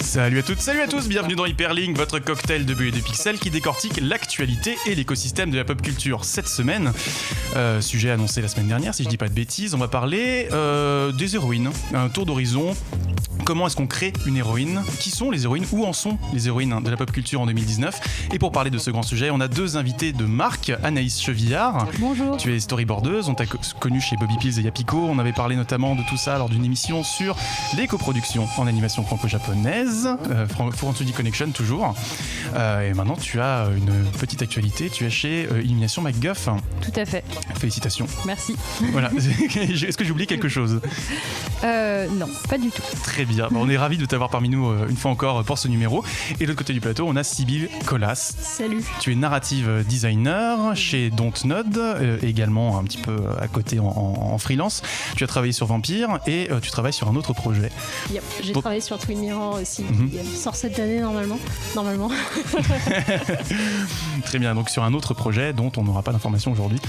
Salut à toutes, salut à tous, bienvenue dans Hyperlink, votre cocktail de bulle et de pixels qui décortique l'actualité et l'écosystème de la pop culture cette semaine. Sujet annoncé la semaine dernière, si je dis pas de bêtises, on va parler des héroïnes, un tour d'horizon. Comment est-ce qu'on crée une héroïne? Qui sont les héroïnes? Où en sont les héroïnes de la pop culture en 2019? Et pour parler de ce grand sujet, on a deux invités de marque. Anaïs Chevillard. Bonjour. Tu es storyboardeuse, on t'a connu chez Bobby Pills et Yapiko. On avait parlé notamment de tout ça lors d'une émission sur les coproductions en animation franco-japonaise. Furantsuji Connection toujours. Et maintenant, tu as une petite actualité. Tu es chez Illumination MacGuff. Tout à fait. Félicitations. Merci. Voilà. Est-ce que j'oublie quelque chose? Non, pas du tout. Très bien. On est ravis de t'avoir parmi nous une fois encore pour ce numéro. Et de l'autre côté du plateau, on a Sybille Colas. Salut. Tu es narrative designer chez Dontnod, également un petit peu à côté en freelance. Tu as travaillé sur Vampire et tu travailles sur un autre projet. Yep. J'ai travaillé sur Twin Mirror aussi, qui sort cette année normalement. Très bien, donc sur un autre projet dont on n'aura pas d'informations aujourd'hui.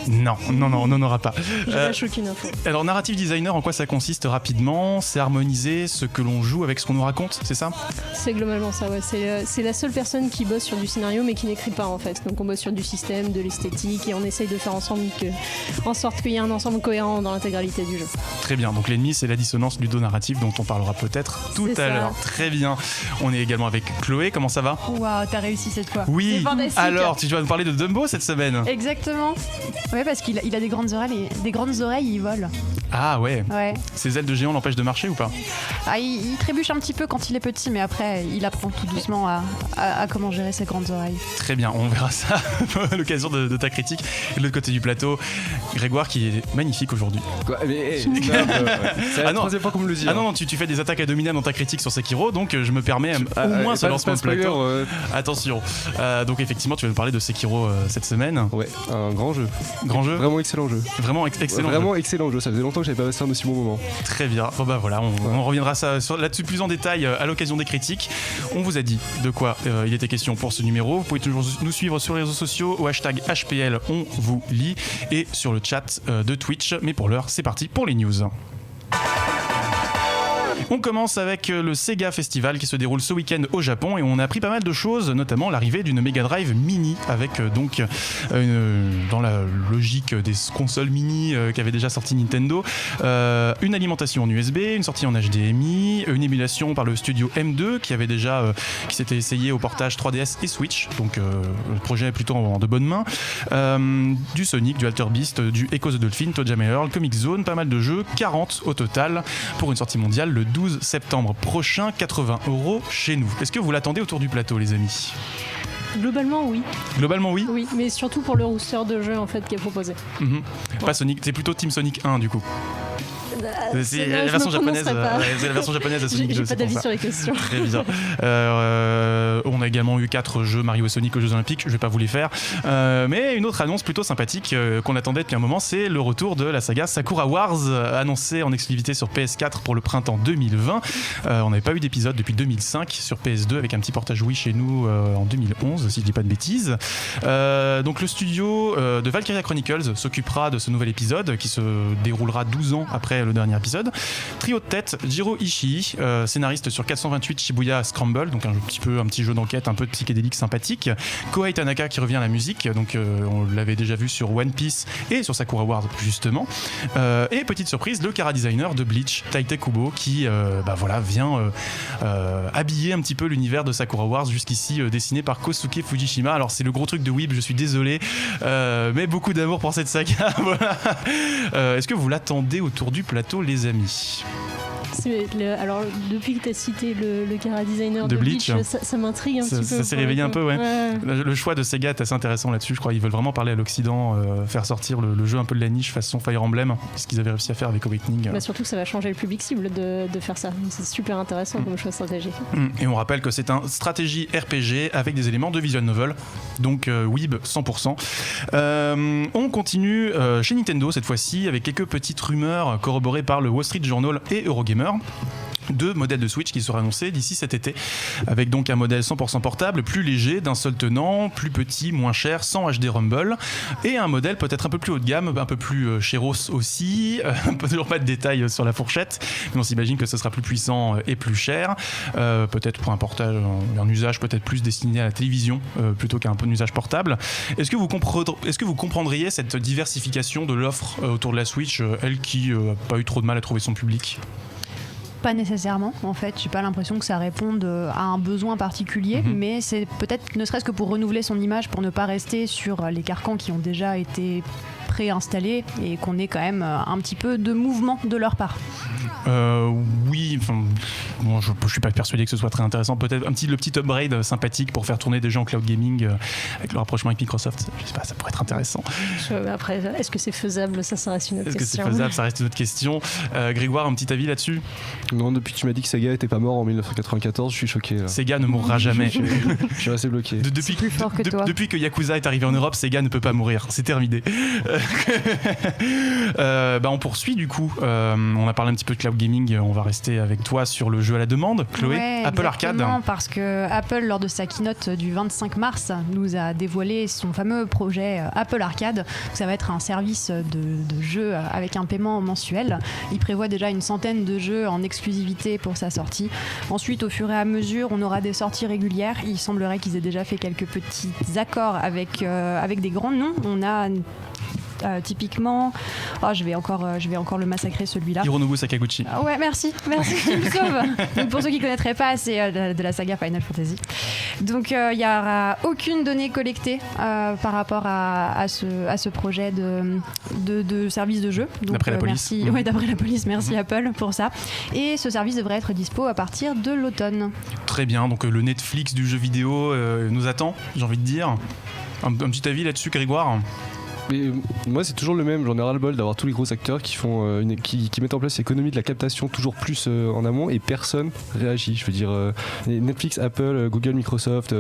Non, on n'en aura pas. Je lâche aucune info. Alors, narrative designer, en quoi ça consiste rapidement? C'est harmoniser ce que l'on joue avec ce qu'on nous raconte, c'est ça? C'est globalement ça, ouais. C'est la seule personne qui bosse sur du scénario mais qui n'écrit pas en fait. Donc on bosse sur du système, de l'esthétique et on essaye de faire en sorte qu'il y ait un ensemble cohérent dans l'intégralité du jeu. Très bien, donc l'ennemi c'est la dissonance ludo-narrative dont on parlera peut-être tout à l'heure. Très bien, on est également avec Chloé, comment ça va? Waouh, t'as réussi cette fois. Oui, c'est fantastique. Alors tu vas nous parler de Dumbo cette semaine. Exactement. Ouais, parce qu'il a des grandes oreilles, il vole. Ah ouais. Ses ailes de géant l'empêchent de marcher ou pas? Il trébuche un petit peu quand il est petit, mais après il apprend tout doucement à comment gérer ses grandes oreilles. Très bien, on verra ça à l'occasion de ta critique. Et de l'autre côté du plateau, Grégoire qui est magnifique aujourd'hui. Quoi? C'est la troisième fois qu'on me le dit. Ah non, tu fais des attaques à dominer dans ta critique sur Sekiro, donc je me permets au moins ce lancement de plateau. Attention. Donc effectivement, tu vas nous parler de Sekiro cette semaine. Ouais, un grand jeu. Grand jeu. Vraiment excellent jeu. Vraiment excellent. Vraiment excellent jeu. Ça faisait longtemps que j'avais pas passé un aussi bon moment. Très bien. Bon bah voilà, on reviendra là-dessus plus en détail à l'occasion des critiques. On vous a dit de quoi il était question pour ce numéro. Vous pouvez toujours nous suivre sur les réseaux sociaux au hashtag HPL, on vous lit, et sur le chat de Twitch. Mais pour l'heure, c'est parti pour les news. On commence avec le Sega Festival qui se déroule ce week-end au Japon et on a appris pas mal de choses, notamment l'arrivée d'une Mega Drive Mini avec dans la logique des consoles mini qu'avait déjà sorti Nintendo, une alimentation en USB, une sortie en HDMI, une émulation par le studio M2 qui s'était essayé au portage 3DS et Switch, donc le projet est plutôt en de bonnes mains, du Sonic, du Alter Beast, du Echo the Dolphin, ToeJam & Earl, Comic Zone, pas mal de jeux, 40 au total pour une sortie mondiale le 12 septembre prochain, 80€ chez nous. Est-ce que vous l'attendez autour du plateau, les amis? Globalement, oui. Globalement, oui. Oui, mais surtout pour le rooster de jeu en fait qui est proposé. Pas Sonic, c'est plutôt Team Sonic 1 du coup. C'est la version japonaise. C'est la version japonaise de Sonic 2. J'ai pas d'avis sur les questions. Très bien. On a également eu 4 jeux Mario et Sonic aux Jeux Olympiques. Je vais pas vous les faire. Mais une autre annonce plutôt sympathique qu'on attendait depuis un moment, c'est le retour de la saga Sakura Wars, annoncée en exclusivité sur PS4 pour le printemps 2020. On n'avait pas eu d'épisode depuis 2005 sur PS2 avec un petit portage Wii chez nous en 2011, si je dis pas de bêtises. Donc le studio de Valkyria Chronicles s'occupera de ce nouvel épisode qui se déroulera 12 ans après le dernier épisode. Trio de tête, Jiro Ishii, scénariste sur 428 Shibuya Scramble, donc un petit jeu d'enquête un peu psychédélique sympathique. Kohei Tanaka qui revient à la musique, donc on l'avait déjà vu sur One Piece et sur Sakura Wars justement. Et petite surprise, le chara-designer de Bleach, Tite Kubo, qui vient habiller un petit peu l'univers de Sakura Wars jusqu'ici dessiné par Kosuke Fujishima. Alors c'est le gros truc de Weeb, je suis désolé, mais beaucoup d'amour pour cette saga. Voilà. Est-ce que vous l'attendez autour du plateau, les amis? Alors, depuis que tu as cité le chara-designer de Bleach, ça m'intrigue un petit peu. Ça s'est réveillé un peu, ouais. Le choix de Sega est assez intéressant là-dessus, je crois. Ils veulent vraiment parler à l'Occident, faire sortir le jeu un peu de la niche façon Fire Emblem, ce qu'ils avaient réussi à faire avec Awakening. Surtout que ça va changer le public cible de faire ça. C'est super intéressant comme choix stratégique. Et on rappelle que c'est un stratégie RPG avec des éléments de visual novel, donc Weeb 100%. On continue chez Nintendo cette fois-ci avec quelques petites rumeurs corroborées par le Wall Street Journal et Eurogamer. 2 modèles de Switch qui seront annoncés d'ici cet été, avec donc un modèle 100% portable, plus léger, d'un seul tenant, plus petit, moins cher, sans HD Rumble, et un modèle peut-être un peu plus haut de gamme, un peu plus chéros aussi, toujours pas de détails sur la fourchette, mais on s'imagine que ce sera plus puissant et plus cher, peut-être pour un portage, un usage peut-être plus destiné à la télévision plutôt qu'à un usage portable. Est-ce que vous comprendriez cette diversification de l'offre autour de la Switch, elle qui n'a pas eu trop de mal à trouver son public ? Pas nécessairement, en fait, j'ai pas l'impression que ça réponde à un besoin particulier, mais c'est peut-être ne serait-ce que pour renouveler son image, pour ne pas rester sur les carcans qui ont déjà été préinstallés et qu'on ait quand même un petit peu de mouvement de leur part. Oui, bon, je suis pas persuadé que ce soit très intéressant. Peut-être le petit upgrade sympathique pour faire tourner des jeux en cloud gaming avec le rapprochement avec Microsoft. Je sais pas, ça pourrait être intéressant. Après, est-ce que c'est faisable ? Ça reste une autre question. Est-ce que c'est faisable ? Ça reste une autre question. Grégoire, un petit avis là-dessus ? Non, depuis que tu m'as dit que Sega était pas mort en 1994, je suis choqué. Là. Sega ne mourra jamais. Je suis assez bloqué. Depuis que Yakuza est arrivé en Europe, Sega ne peut pas mourir. C'est terminé. On poursuit du coup. On a parlé un petit peu de cloud gaming. On va rester avec toi sur le jeu à la demande, Chloé. Ouais, Apple Arcade. Parce que Apple, lors de sa keynote du 25 mars, nous a dévoilé son fameux projet Apple Arcade. Ça va être un service de jeux avec un paiement mensuel. Il prévoit déjà une centaine de jeux en exclusivité pour sa sortie. Ensuite, au fur et à mesure, on aura des sorties régulières. Il semblerait qu'ils aient déjà fait quelques petits accords avec des grands noms. On a typiquement, je vais encore le massacrer celui-là. Hironobu Sakaguchi. Ouais, merci, tu me sauves. Donc pour ceux qui ne connaîtraient pas, c'est de la saga Final Fantasy. Donc il n'y aura aucune donnée collectée par rapport à ce projet de service de jeu. Donc, d'après la police. Merci, d'après la police, merci Apple pour ça. Et ce service devrait être dispo à partir de l'automne. Très bien, donc le Netflix du jeu vidéo nous attend, j'ai envie de dire. Un petit avis là-dessus, Grégoire ? Mais moi c'est toujours le même, j'en ai ras-le-bol d'avoir tous les gros acteurs qui font qui mettent en place l'économie de la captation toujours plus en amont et personne réagit. Je veux dire Netflix, Apple, Google, Microsoft,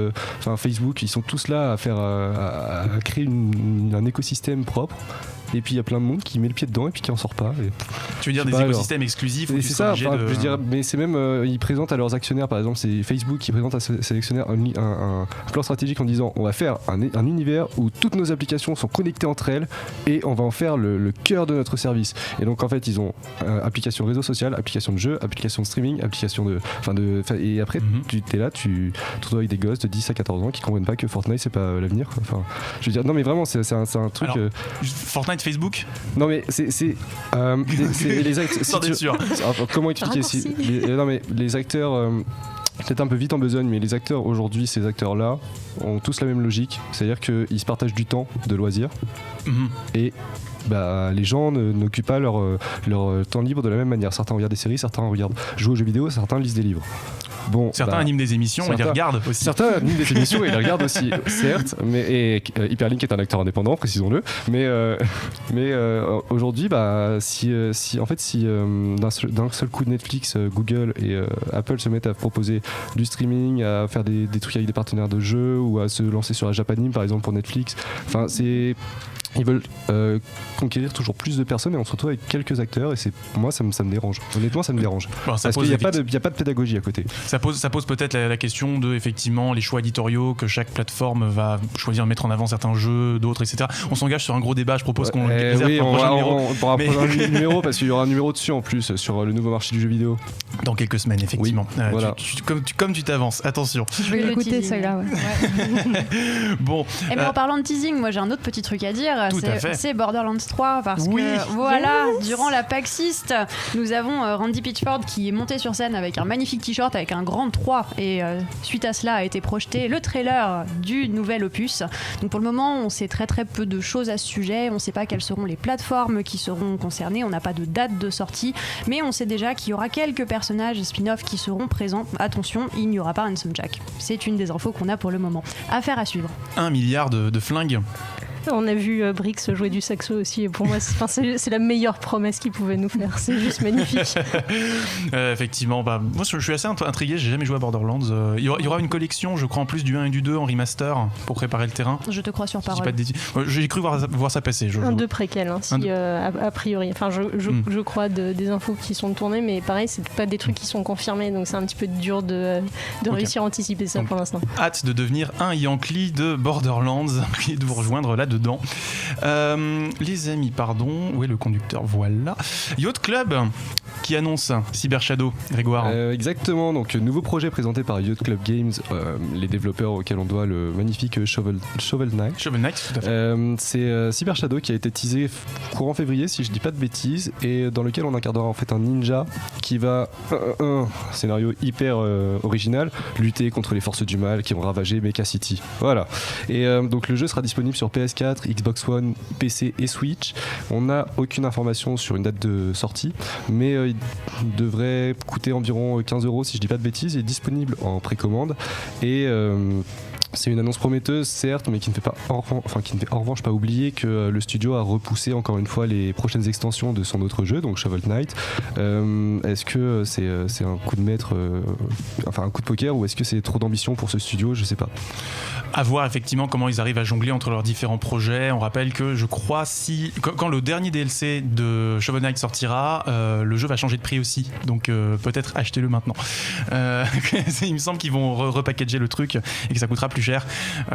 Facebook, ils sont tous là à faire à créer un écosystème propre. Et puis il y a plein de monde qui met le pied dedans et puis qui en sort pas. Et, tu veux dire des écosystèmes exclusifs où c'est ça, je veux dire, mais c'est même ils présentent à leurs actionnaires, par exemple c'est Facebook qui présente à ses actionnaires un plan stratégique en disant on va faire un univers où toutes nos applications sont connectées entre elles et on va en faire le cœur de notre service. Et donc en fait ils ont application réseau social, application de jeu, application de streaming, application et après tu es là, tu te retrouves avec des gosses de 10 à 14 ans qui comprennent pas que Fortnite c'est pas l'avenir. Enfin, je veux dire, non mais vraiment c'est un truc. Alors, Fortnite Facebook ? Non mais c'est les acteurs. Comment expliquer les acteurs. Peut-être un peu vite en besogne, mais les acteurs aujourd'hui, ces acteurs-là, ont tous la même logique, c'est-à-dire qu'ils se partagent du temps de loisirs et les gens n'occupent pas leur temps libre de la même manière. Certains regardent des séries, certains regardent jouer aux jeux vidéo, certains lisent des livres. Bon, certains animent des émissions et les regardent aussi. Certains animent des émissions et les regardent aussi, certes. Mais Hyperlink est un acteur indépendant, précisons-le. Mais aujourd'hui, si d'un seul coup Netflix, Google et Apple se mettent à proposer du streaming, à faire des trucs avec des partenaires de jeux ou à se lancer sur la Japanime par exemple pour Netflix, ils veulent conquérir toujours plus de personnes et on se retrouve avec quelques acteurs et moi ça me dérange. Honnêtement ça me dérange. Parce qu'il n'y a pas de pédagogie à côté. Ça pose peut-être la question de effectivement les choix éditoriaux que chaque plateforme va choisir de mettre en avant certains jeux, d'autres, etc. On s'engage sur un gros débat, je propose qu'on le réserve pour le prochain numéro. On pourra prendre un numéro parce qu'il y aura un numéro dessus en plus sur le nouveau marché du jeu vidéo. Dans quelques semaines effectivement. Oui, voilà. Comme tu t'avances, attention. Je vais l'écouter celui-là. Bon. Et en parlant de teasing, moi j'ai un autre petit truc à dire. C'est Borderlands 3 parce que voilà, durant la PAX East, nous avons Randy Pitchford qui est monté sur scène avec un magnifique t-shirt avec un grand 3 et suite à cela a été projeté le trailer du nouvel opus. Donc pour le moment, on sait très très peu de choses à ce sujet, on ne sait pas quelles seront les plateformes qui seront concernées, on n'a pas de date de sortie, mais on sait déjà qu'il y aura quelques personnages spin-off qui seront présents. Attention, il n'y aura pas Handsome Jack. C'est une des infos qu'on a pour le moment. Affaire à suivre. 1 milliard de flingues. On a vu Brix jouer du saxo aussi, et pour moi, c'est la meilleure promesse qu'il pouvait nous faire. C'est juste magnifique. Effectivement, moi je suis assez intrigué, j'ai jamais joué à Borderlands. Il y aura une collection, je crois, en plus du 1 et du 2 en remaster pour préparer le terrain. Je te crois sur parole. J'ai cru voir ça passer. Un 2 préquel, a priori. Enfin, je crois des infos qui sont tournées, mais pareil, c'est pas des trucs qui sont confirmés, donc c'est un petit peu dur de réussir à anticiper ça pour l'instant. Hâte de devenir un Yankee de Borderlands et de vous rejoindre là-dedans. Les amis, pardon, où est le conducteur? Voilà. Yacht Club qui annonce Cyber Shadow, Grégoire. Exactement, donc nouveau projet présenté par Yacht Club Games, les développeurs auxquels on doit le magnifique Shovel Knight. Shovel Knight, tout à fait. C'est Cyber Shadow qui a été teasé courant février, si je dis pas de bêtises, et dans lequel on incarnera en fait un ninja qui va, scénario hyper original, lutter contre les forces du mal qui ont ravagé Mecha City. Voilà. Et donc le jeu sera disponible sur PS4, Xbox One, PC et Switch. On n'a aucune information sur une date de sortie, mais il devrait coûter environ 15€ si je dis pas de bêtises. Il est disponible en précommande et c'est une annonce prometteuse, certes, mais qui ne fait en revanche pas oublier que le studio a repoussé encore une fois les prochaines extensions de son autre jeu, donc Shovel Knight. Est-ce que c'est un coup de maître, un coup de poker, ou est-ce que c'est trop d'ambition pour ce studio? Je sais pas. À voir effectivement comment ils arrivent à jongler entre leurs différents projets. On rappelle que je crois quand le dernier DLC de Shovel Knight sortira, le jeu va changer de prix aussi. Donc peut-être achetez-le maintenant. Il me semble qu'ils vont repackager le truc et que ça coûtera plus cher.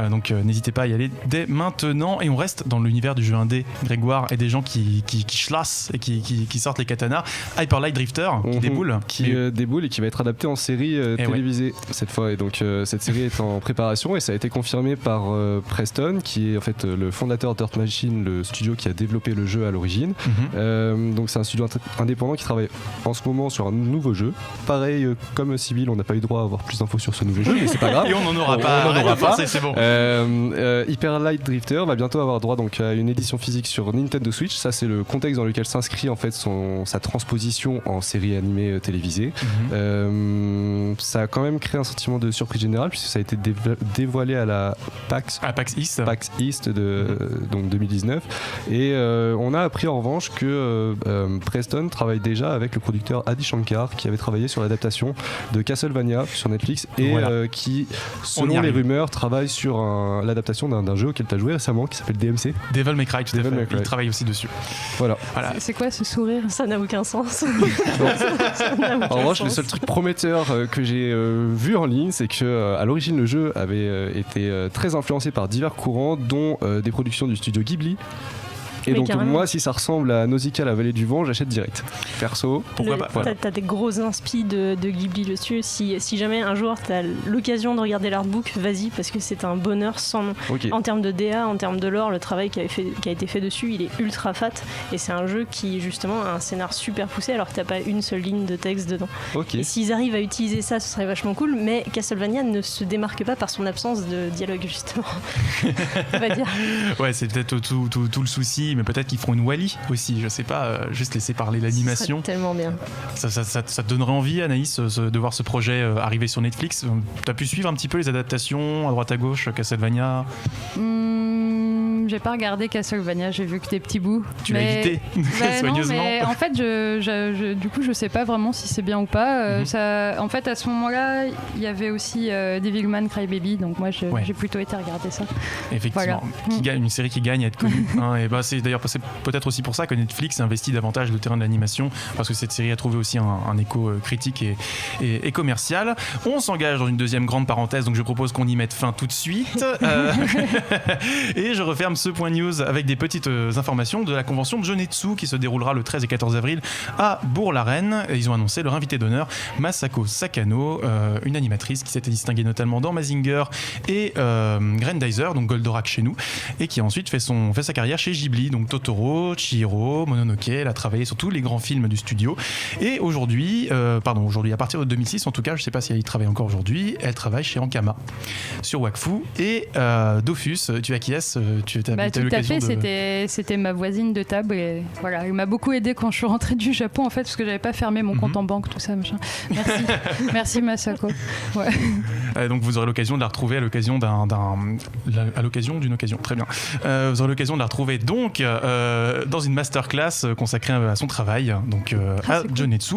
Donc n'hésitez pas à y aller dès maintenant. Et on reste dans l'univers du jeu indé, Grégoire, et des gens qui chlassent et qui sortent les katanas. Hyper Light Drifter qui déboule. Qui déboule et qui va être adapté en série télévisée cette fois. Et donc cette série est en préparation et ça a été confirmé par Preston, qui est en fait le fondateur d'Earth Machine, le studio qui a développé le jeu à l'origine. Donc c'est un studio indépendant qui travaille en ce moment sur un nouveau jeu. Pareil, comme Sibyl, on n'a pas eu droit à avoir plus d'infos sur ce nouveau jeu, mais c'est pas grave. Et on n'en aura pas. C'est bon. Hyper Light Drifter va bientôt avoir droit donc à une édition physique sur Nintendo Switch. Ça, c'est le contexte dans lequel s'inscrit en fait sa transposition en série animée télévisée. Ça a quand même créé un sentiment de surprise générale puisque ça a été dévoilé à la PAX East donc 2019, et on a appris en revanche que Preston travaille déjà avec le producteur Adi Shankar qui avait travaillé sur l'adaptation de Castlevania sur Netflix et qui, selon les rumeurs, travaille sur l'adaptation d'un jeu auquel tu as joué récemment qui s'appelle DMC. Devil May Cry, tout à fait. Il travaille aussi dessus. Voilà. C'est quoi ce sourire? Ça n'a aucun sens. En revanche, le seul truc prometteur que j'ai vu en ligne, c'est que à l'origine le jeu avait été très influencé par divers courants, dont des productions du studio Ghibli. Et donc moi, si ça ressemble à Nausicaa, la vallée du vent, j'achète direct. Perso, pourquoi pas. Voilà. T'as des gros inspi de Ghibli dessus. Si jamais un jour t'as l'occasion de regarder l'artbook, vas-y, parce que c'est un bonheur sans nom. En termes de DA, en termes de lore, le travail qui a été fait dessus, il est ultra fat. Et c'est un jeu qui justement a un scénar super poussé, alors que t'as pas une seule ligne de texte dedans. Et s'ils arrivent à utiliser ça, ce serait vachement cool. Mais Castlevania ne se démarque pas par son absence de dialogue, justement. On va dire. Ouais, c'est peut-être tout le souci. Mais peut-être qu'ils feront une Wall-E aussi, je sais pas, juste laisser parler l'animation. Ça serait tellement bien. Ça te donnerait envie, Anaïs, de voir ce projet arriver sur Netflix? T'as pu suivre un petit peu les adaptations à droite à gauche, Castlevania? J'ai pas regardé Castlevania, j'ai vu que des petits bouts. Tu l'as évité soigneusement. Non, mais en fait, du coup, je sais pas vraiment si c'est bien ou pas. En fait, à ce moment-là, il y avait aussi Devilman Crybaby, donc moi, j'ai plutôt été regarder ça. Effectivement, une série qui gagne à être connue. Et c'est d'ailleurs peut-être aussi pour ça que Netflix investit davantage le terrain de l'animation, parce que cette série a trouvé aussi un écho critique et commercial. On s'engage dans une deuxième grande parenthèse, donc je propose qu'on y mette fin tout de suite. Et je referme ce point news avec des petites informations de la convention de Jonetsu qui se déroulera le 13 et 14 avril à Bourg-la-Reine. Ils ont annoncé leur invité d'honneur, Masako Sakano, une animatrice qui s'était distinguée notamment dans Mazinger et Grandizer, donc Goldorak chez nous, et qui a ensuite fait sa carrière chez Ghibli, donc Totoro, Chihiro, Mononoke. Elle a travaillé sur tous les grands films du studio. Et aujourd'hui, à partir de 2006 en tout cas, je sais pas si elle y travaille encore aujourd'hui, elle travaille chez Ankama sur Wakfu. Et Dofus, tu acquiesces, tu Tout à fait, c'était ma voisine de table et voilà, elle m'a beaucoup aidé quand je suis rentrée du Japon en fait parce que j'avais pas fermé mon compte en banque, tout ça machin. Merci Masako. Ouais. Donc vous aurez l'occasion de la retrouver à l'occasion d'une occasion. Très bien. Vous aurez l'occasion de la retrouver donc dans une masterclass consacrée à son travail, donc à Jonetsu.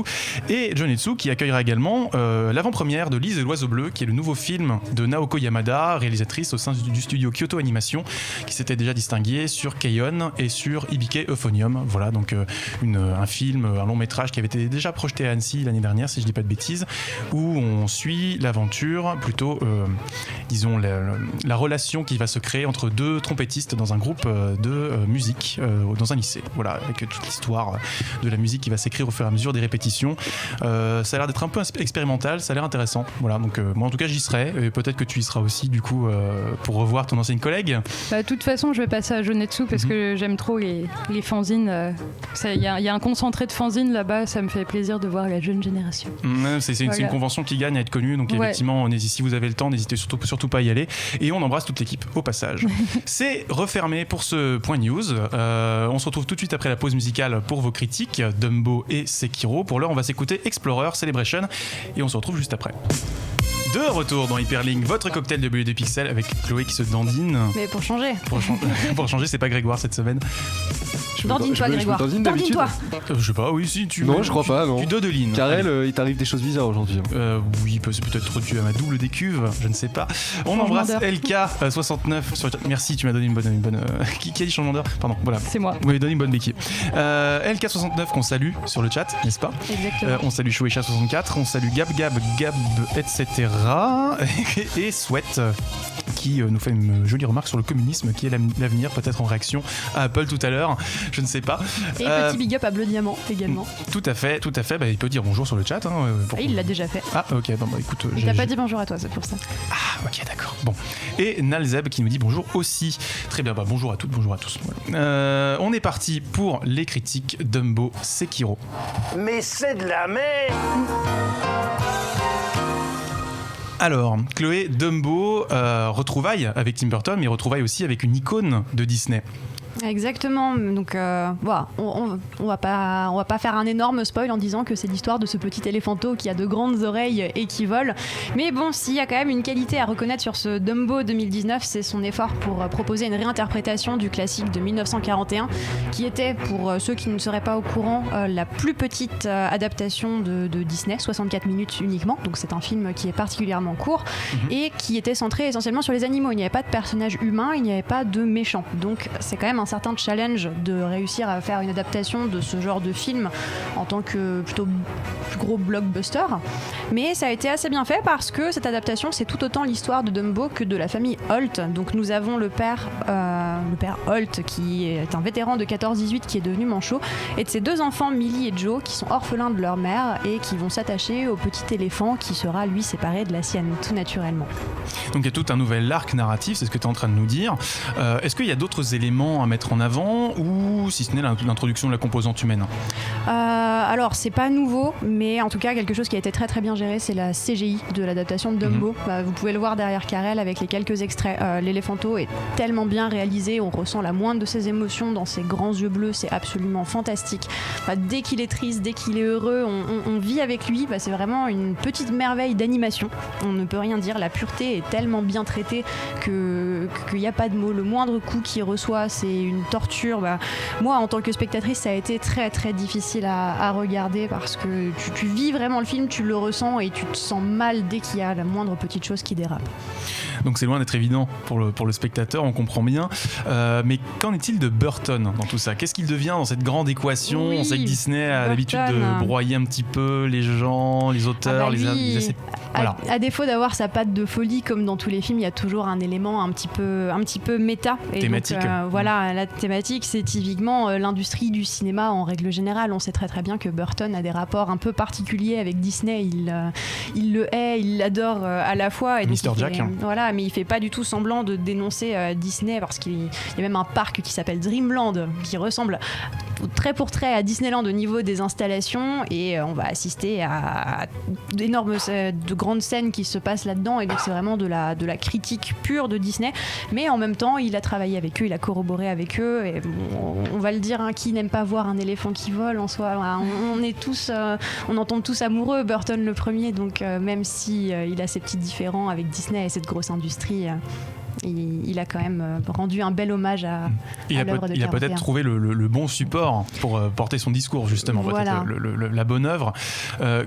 Et Jonetsu qui accueillera également l'avant-première de Lise et l'Oiseau Bleu, qui est le nouveau film de Naoko Yamada, réalisatrice au sein du studio Kyoto Animation, qui s'était déjà distingué sur Keion et sur Hibike Euphonium. Voilà, donc un long métrage qui avait été déjà projeté à Annecy l'année dernière, si je dis pas de bêtises, où on suit l'aventure, plutôt disons la relation qui va se créer entre deux trompettistes dans un groupe de musique dans un lycée. Voilà, avec toute l'histoire de la musique qui va s'écrire au fur et à mesure des répétitions. Ça a l'air d'être un peu expérimental, ça a l'air intéressant. Voilà, donc moi en tout cas j'y serai, et peut-être que tu y seras aussi du coup pour revoir ton ancienne collègue. De toute façon je vais passer à Jonetsu parce que j'aime trop les fanzines. Il y a un concentré de fanzines là-bas, ça me fait plaisir de voir la jeune génération. C'est une convention qui gagne à être connue, donc effectivement si vous avez le temps, n'hésitez surtout pas à y aller, et on embrasse toute l'équipe au passage. C'est refermé pour ce point news. On se retrouve tout de suite après la pause musicale pour vos critiques Dumbo et Sekiro. Pour l'heure on va s'écouter Explorer Celebration et on se retrouve juste après. De retour dans Hyperlink, votre cocktail de bulles et de pixels avec Chloé qui se dandine. Mais pour changer. Pour changer, c'est pas Grégoire cette semaine. Dandine-toi, Grégoire. Dandine-toi. Je sais pas, oui, si tu. Non, je crois pas, non. Tu dodelines. Karel, il t'arrive des choses bizarres aujourd'hui. Oui, c'est peut-être dû à ma double décuve, je ne sais pas. On embrasse LK69. Merci, tu m'as donné une bonne. Qui a dit changement d'heure? Pardon, voilà. C'est moi. Vous m'avez donné une bonne béquille. LK69 qu'on salue sur le chat, n'est-ce pas? Exactement. On salue Chouécha64, on salue Gab, etc. Et Sweat qui nous fait une jolie remarque sur le communisme qui est l'avenir, peut-être en réaction à Apple tout à l'heure, je ne sais pas. Et petit big up à Bleu Diamant également. Tout à fait, il peut dire bonjour sur le chat. Il l'a déjà fait. Ah ok, écoute. Il t'a pas dit bonjour à toi, c'est pour ça. Ah ok, d'accord. Bon. Et Nalzeb qui nous dit bonjour aussi. Très bien, bonjour à toutes, bonjour à tous. Voilà. On est parti pour les critiques Dumbo Sekiro. Mais c'est de la merde. Alors, Chloé, Dumbo, retrouvailles avec Tim Burton, mais retrouvailles aussi avec une icône de Disney. Exactement, donc voilà, on va pas faire un énorme spoil en disant que c'est l'histoire de ce petit éléphanteau qui a de grandes oreilles et qui vole, mais bon, s'il y a quand même une qualité à reconnaître sur ce Dumbo 2019, c'est son effort pour proposer une réinterprétation du classique de 1941 qui était, pour ceux qui ne seraient pas au courant, la plus petite adaptation de Disney, 64 minutes uniquement, donc c'est un film qui est particulièrement court et qui était centré essentiellement sur les animaux. Il n'y avait pas de personnages humains, il n'y avait pas de méchants, donc c'est quand même un certain challenge de réussir à faire une adaptation de ce genre de film en tant que plutôt plus gros blockbuster, mais ça a été assez bien fait parce que cette adaptation c'est tout autant l'histoire de Dumbo que de la famille Holt. Donc nous avons le père Holt qui est un vétéran de 14-18 qui est devenu manchot, et de ses deux enfants Millie et Joe qui sont orphelins de leur mère et qui vont s'attacher au petit éléphant qui sera lui séparé de la sienne tout naturellement. Donc il y a tout un nouvel arc narratif, c'est ce que tu es en train de nous dire. Est-ce qu'il y a d'autres éléments à mettre en avant, ou si ce n'est l'introduction de la composante humaine? Alors c'est pas nouveau, mais en tout cas quelque chose qui a été très très bien géré, c'est la CGI de l'adaptation de Dumbo. Vous pouvez le voir derrière Karel avec les quelques extraits. L'éléphanteau est tellement bien réalisé, on ressent la moindre de ses émotions dans ses grands yeux bleus, c'est absolument fantastique. Dès qu'il est triste, dès qu'il est heureux, on vit avec lui. C'est vraiment une petite merveille d'animation, on ne peut rien dire, la pureté est tellement bien traitée qu'il n'y a pas de mots. Le moindre coup qu'il reçoit, c'est une torture. Moi en tant que spectatrice, ça a été très très difficile à regarder parce que tu vis vraiment le film, tu le ressens et tu te sens mal dès qu'il y a la moindre petite chose qui dérape. Donc c'est loin d'être évident pour le spectateur, on comprend bien. Mais qu'en est-il de Burton dans tout ça? Qu'est-ce qu'il devient dans cette grande équation? On sait que Disney a l'habitude de broyer un petit peu les gens, les auteurs, voilà. À défaut d'avoir sa patte de folie comme dans tous les films, il y a toujours un élément un petit peu méta. Et thématique. Donc, voilà, la thématique, c'est typiquement l'industrie du cinéma en règle générale. On sait très très bien que Burton a des rapports un peu particuliers avec Disney. Il le hait, il l'adore à la fois. Et Mr. Jack. Voilà, mais il fait pas du tout semblant de dénoncer Disney parce qu'il y a même un parc qui s'appelle Dreamland qui ressemble trait pour trait à Disneyland au niveau des installations, et on va assister à de grandes scènes qui se passent là-dedans, et donc c'est vraiment de la critique pure de Disney, mais en même temps il a travaillé avec eux, il a corroboré avec eux, et on va le dire, qui n'aime pas voir un éléphant qui vole en soi, on est tous on en tombe tous amoureux, Burton le premier, donc même si il a ses petits différends avec Disney et cette grosse industrie, il a quand même rendu un bel hommage à l'œuvre de Pierre. Il a peut-être trouvé le bon support pour porter son discours, justement, voilà. la bonne œuvre.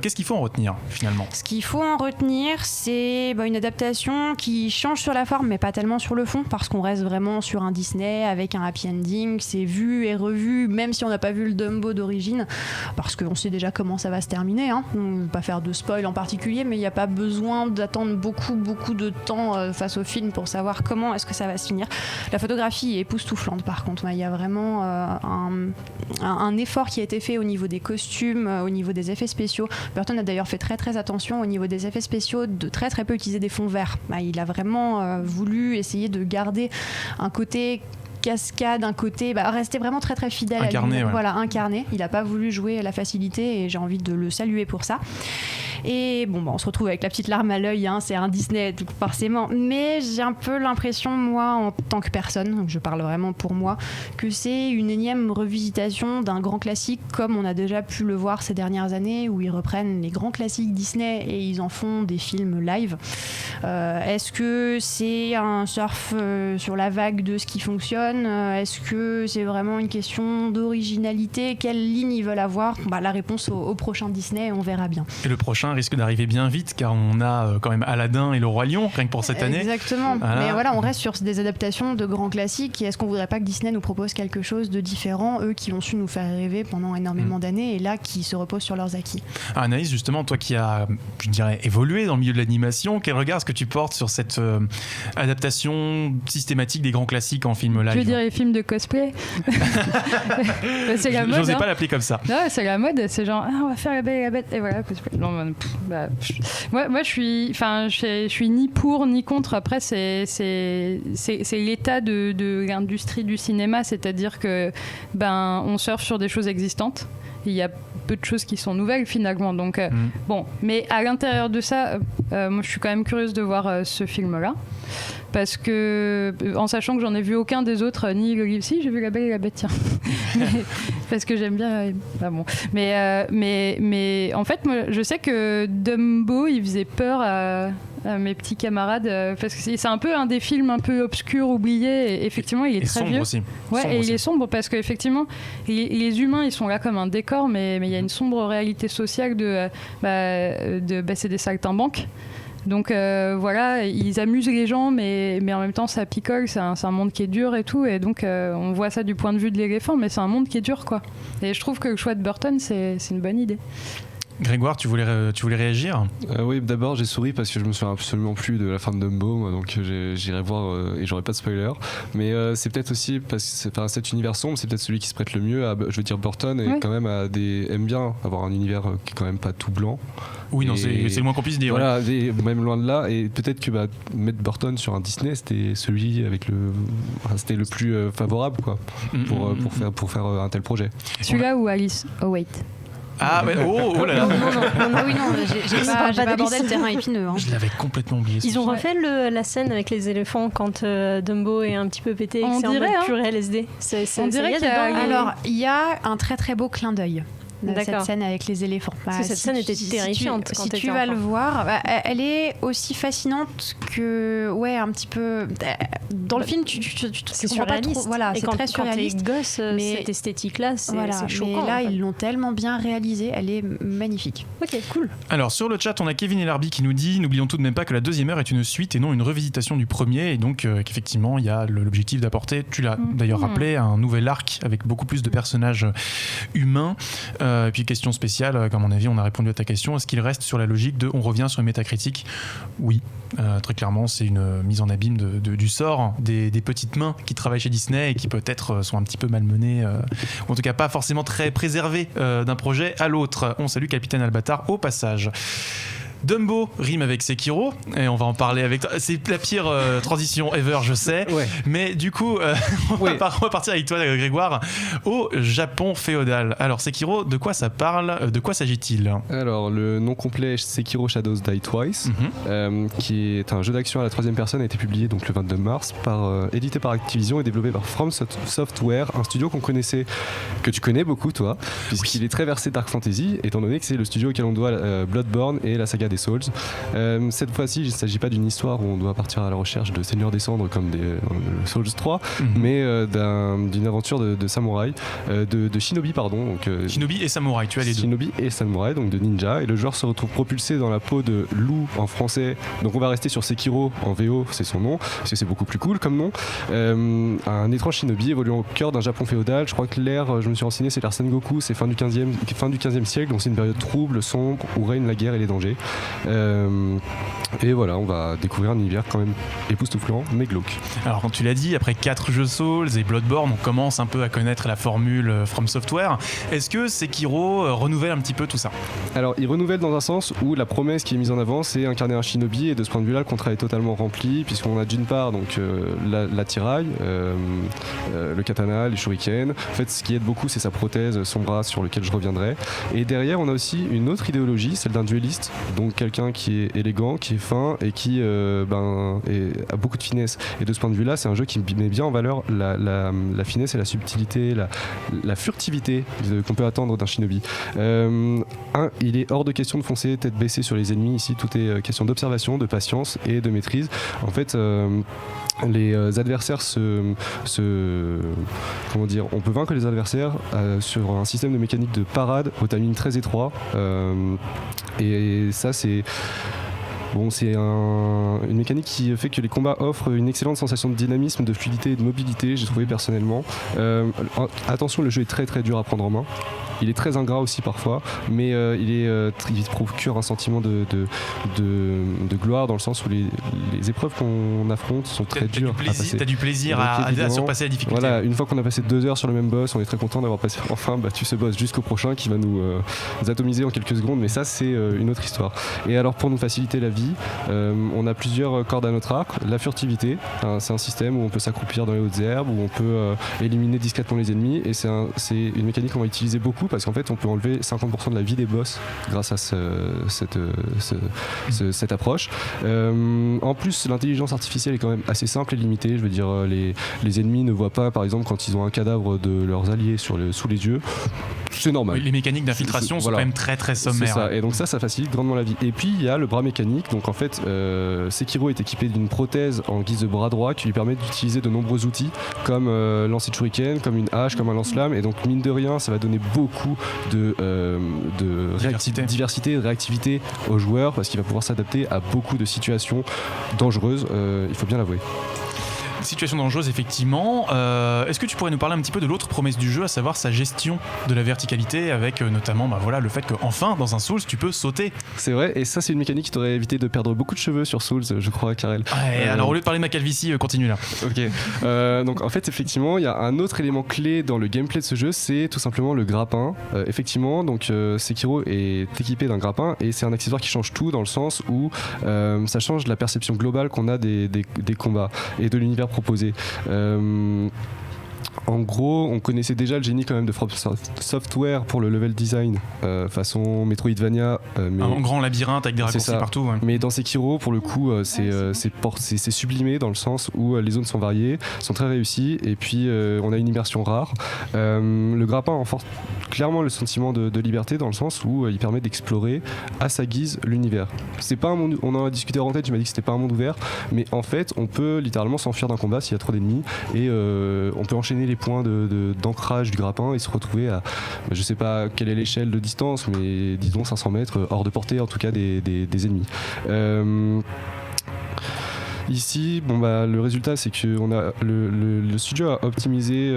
Qu'est-ce qu'il faut en retenir, finalement ? Ce qu'il faut en retenir, c'est une adaptation qui change sur la forme, mais pas tellement sur le fond, parce qu'on reste vraiment sur un Disney avec un happy ending. C'est vu et revu, même si on n'a pas vu le Dumbo d'origine, parce qu'on sait déjà comment ça va se terminer. On ne va pas faire de spoil en particulier, mais il n'y a pas besoin d'attendre beaucoup de temps face au film pour savoir comment est-ce que ça va se finir. La photographie est époustouflante, par contre. Il y a vraiment un effort qui a été fait au niveau des costumes, au niveau des effets spéciaux. Burton a d'ailleurs fait très très attention au niveau des effets spéciaux, de très très peu utiliser des fonds verts. Il a vraiment voulu essayer de garder un côté cascade, un côté rester vraiment très très fidèle incarné, à lui. Voilà, incarné. Il n'a pas voulu jouer la facilité, et j'ai envie de le saluer pour ça. Et on se retrouve avec la petite larme à l'œil, c'est un Disney forcément, mais j'ai un peu l'impression, moi en tant que personne, donc je parle vraiment pour moi, que c'est une énième revisitation d'un grand classique, comme on a déjà pu le voir ces dernières années, où ils reprennent les grands classiques Disney et ils en font des films live. Est-ce que c'est un surf sur la vague de ce qui fonctionne ? Est-ce que c'est vraiment une question d'originalité ? Quelle ligne ils veulent avoir ? La réponse au prochain Disney, on verra bien. Et le prochain risque d'arriver bien vite, car on a quand même Aladdin et le Roi Lion, rien que pour cette année. Exactement. Mais on reste sur des adaptations de grands classiques, et est-ce qu'on voudrait pas que Disney nous propose quelque chose de différent, eux qui ont su nous faire rêver pendant énormément d'années, et là qui se reposent sur leurs acquis. Anaïs, justement, toi qui as, je dirais, évolué dans le milieu de l'animation, quel regard est-ce que tu portes sur cette adaptation systématique des grands classiques en film live ? Je veux dire les films de cosplay. C'est la mode. J'osais pas l'appeler comme ça. Non, c'est la mode, c'est genre on va faire La Belle et la Bête, et voilà, cosplay. Non, moi je suis ni pour ni contre. Après c'est l'état de l'industrie du cinéma, c'est-à-dire que on surfe sur des choses existantes. Il y a peu de choses qui sont nouvelles finalement, donc mais à l'intérieur de ça, moi je suis quand même curieuse de voir ce film-là, parce que en sachant que j'en ai vu aucun des autres, ni le livre. Si, j'ai vu La Belle et la Bête, tiens. Parce que j'aime bien. Mais en fait, moi, je sais que Dumbo, il faisait peur à mes petits camarades, parce que c'est un peu un des films un peu obscurs, oubliés, et effectivement il est très vieux aussi. Il est sombre, parce qu'effectivement les humains ils sont là comme un décor, mais il y a une sombre réalité sociale c'est des saltimbanques. Donc ils amusent les gens, mais en même temps ça picole, c'est un monde qui est dur et tout, et donc on voit ça du point de vue de l'éléphant, mais c'est un monde qui est dur, quoi. Et je trouve que le choix de Burton, c'est une bonne idée. Grégoire, tu voulais réagir ? Oui, d'abord j'ai souri parce que je me souviens absolument plus de la fin de Dumbo, moi, donc j'irai voir et j'aurai pas de spoiler. Mais c'est peut-être aussi parce que cet univers sombre, c'est peut-être celui qui se prête le mieux à, je veux dire, Burton et quand même aime bien avoir un univers qui est quand même pas tout blanc. Oui, non, c'est le moins qu'on puisse dire. Voilà, même loin de là. Et peut-être que mettre Burton sur un Disney, c'était celui avec c'était le plus favorable, quoi, pour faire un tel projet. Celui-là ou Alice ? Oh wait. Ah ouais, oh là là. Non, j'ai pas abordé le terrain épineux. Je l'avais complètement oublié. Ils ont refait la scène avec les éléphants quand Dumbo est un petit peu pété, et que c'est en mode pur LSD. On dirait qu'il y a... Alors, il y a un très très beau clin d'œil. Cette scène avec les éléphants. Parce que cette scène était terrifiante. Si tu vas le voir, elle est aussi fascinante que, un petit peu. Dans le film, tu comprends pas trop. Voilà, c'est très surréaliste. Quand t'es gosse, cette esthétique-là, c'est choquant. Mais là, ils l'ont tellement bien réalisée, elle est magnifique. Ok, cool. Alors, sur le chat, on a Kevin et Larby qui nous dit: n'oublions tout de même pas que la deuxième heure est une suite et non une revisitation du premier, et donc qu'effectivement, il y a l'objectif d'apporter, tu l'as d'ailleurs rappelé, un nouvel arc avec beaucoup plus de personnages humains. Et puis question spéciale, comme à mon avis on a répondu à ta question, est-ce qu'il reste sur la logique de on revient sur une métacritique ? Oui, très clairement c'est une mise en abîme du sort des petites mains qui travaillent chez Disney et qui peut-être sont un petit peu malmenées, ou en tout cas pas forcément très préservées d'un projet à l'autre. On salue Capitaine Albatar au passage. Dumbo rime avec Sekiro et on va en parler avec toi. C'est la pire transition ever, je sais. Ouais. Mais du coup, on va partir avec toi, Grégoire, au Japon féodal. Alors Sekiro, de quoi ça parle? De quoi s'agit-il? Alors le nom complet, Sekiro Shadows Die Twice, qui est un jeu d'action à la 3e personne, a été publié donc le 22 mars, édité par Activision et développé par From Software, un studio que tu connais beaucoup toi, puisqu'il est très versé Dark Fantasy, étant donné que c'est le studio auquel on doit Bloodborne et la saga des Souls. Cette fois-ci, il ne s'agit pas d'une histoire où on doit partir à la recherche de Seigneur des Cendres comme dans le Souls 3, mais d'une aventure de samouraï, de shinobi pardon. Donc, shinobi et samouraï, tu as les deux. Shinobi et samouraï, donc de ninja, et le joueur se retrouve propulsé dans la peau de loup en français. Donc on va rester sur Sekiro en VO, c'est son nom, parce que c'est beaucoup plus cool comme nom. Un étrange shinobi évoluant au cœur d'un Japon féodal. Je crois que l'ère, je me suis renseigné, c'est l'ère Sengoku, c'est fin du 15e siècle, donc c'est une période trouble, sombre, où règne la guerre et les dangers. Et voilà, on va découvrir un univers quand même époustouflant mais glauque. Alors quand tu l'as dit, après 4 jeux Souls et Bloodborne, on commence un peu à connaître la formule From Software. Est-ce que Sekiro renouvelle un petit peu tout ça? Alors il renouvelle dans un sens où la promesse qui est mise en avant, c'est incarner un shinobi, et de ce point de vue là le contrat est totalement rempli, puisqu'on a d'une part donc l'attirail, le katana, les shurikens. En fait ce qui aide beaucoup c'est sa prothèse, son bras sur lequel je reviendrai, et derrière on a aussi une autre idéologie, celle d'un duelliste, donc quelqu'un qui est élégant, qui est fin et qui a beaucoup de finesse, et de ce point de vue là c'est un jeu qui met bien en valeur la finesse et la subtilité, la furtivité qu'on peut attendre d'un shinobi. Il est hors de question de foncer tête baissée sur les ennemis. Ici tout est question d'observation, de patience et de maîtrise. En fait les adversaires on peut vaincre les adversaires sur un système de mécanique de parade au timing très étroit, et ça c'est une mécanique qui fait que les combats offrent une excellente sensation de dynamisme, de fluidité et de mobilité, j'ai trouvé personnellement. Attention, le jeu est très très dur à prendre en main. Il est très ingrat aussi parfois, mais il procure un sentiment de gloire, dans le sens où les épreuves qu'on affronte sont très dures à passer. T'as du plaisir à surpasser la difficulté. Voilà, une fois qu'on a passé 2 heures sur le même boss, on est très content d'avoir passé enfin battu ce boss jusqu'au prochain qui va nous atomiser en quelques secondes, mais ça c'est une autre histoire. Et alors pour nous faciliter la vie, on a plusieurs cordes à notre arc. La furtivité, c'est un système où on peut s'accroupir dans les hautes herbes, où on peut éliminer discrètement les ennemis, et c'est une mécanique qu'on va utiliser beaucoup parce qu'en fait on peut enlever 50% de la vie des boss grâce à cette approche. En plus l'intelligence artificielle est quand même assez simple et limitée. Je veux dire, les ennemis ne voient pas par exemple quand ils ont un cadavre de leurs alliés sous les yeux. C'est normal. Les mécaniques d'infiltration sont quand même très très sommaires. C'est ça. Et donc ça facilite grandement la vie. Et puis il y a le bras mécanique. Donc en fait Sekiro est équipé d'une prothèse en guise de bras droit qui lui permet d'utiliser de nombreux outils comme lancer de shuriken, comme une hache, comme un lance-flamme, et donc mine de rien ça va donner beaucoup de diversité, de réactivité aux joueurs, parce qu'il va pouvoir s'adapter à beaucoup de situations dangereuses, il faut bien l'avouer. Situation dangereuse, effectivement. Est-ce que tu pourrais nous parler un petit peu de l'autre promesse du jeu, à savoir sa gestion de la verticalité, avec notamment le fait qu'enfin dans un Souls tu peux sauter? C'est vrai, et ça c'est une mécanique qui t'aurait évité de perdre beaucoup de cheveux sur Souls, je crois, Karel. Ouais, alors au lieu de parler de ma calvitie, continue là. Ok. Donc en fait effectivement il y a un autre élément clé dans le gameplay de ce jeu, c'est tout simplement le grappin. Effectivement donc Sekiro est équipé d'un grappin, et c'est un accessoire qui change tout, dans le sens où ça change la perception globale qu'on a des combats et de l'univers proposé. En gros, on connaissait déjà le génie quand même de From Software pour le level design, façon Metroidvania. Mais un grand labyrinthe avec des raccourcis partout. Ouais. Mais dans Sekiro, pour le coup, c'est sublimé, dans le sens où les zones sont variées, sont très réussies, et puis on a une immersion rare. Le grappin renforce clairement le sentiment de liberté, dans le sens où il permet d'explorer à sa guise l'univers. C'est pas un monde, on en a discuté en tête, tu m'as dit que c'était pas un monde ouvert, mais en fait, on peut littéralement s'enfuir d'un combat s'il y a trop d'ennemis, et on peut enchaîner les points d'ancrage du grappin et se retrouver à, je sais pas quelle est l'échelle de distance, mais disons 500 mètres hors de portée en tout cas des ennemis. Ici, le résultat, c'est que le studio a optimisé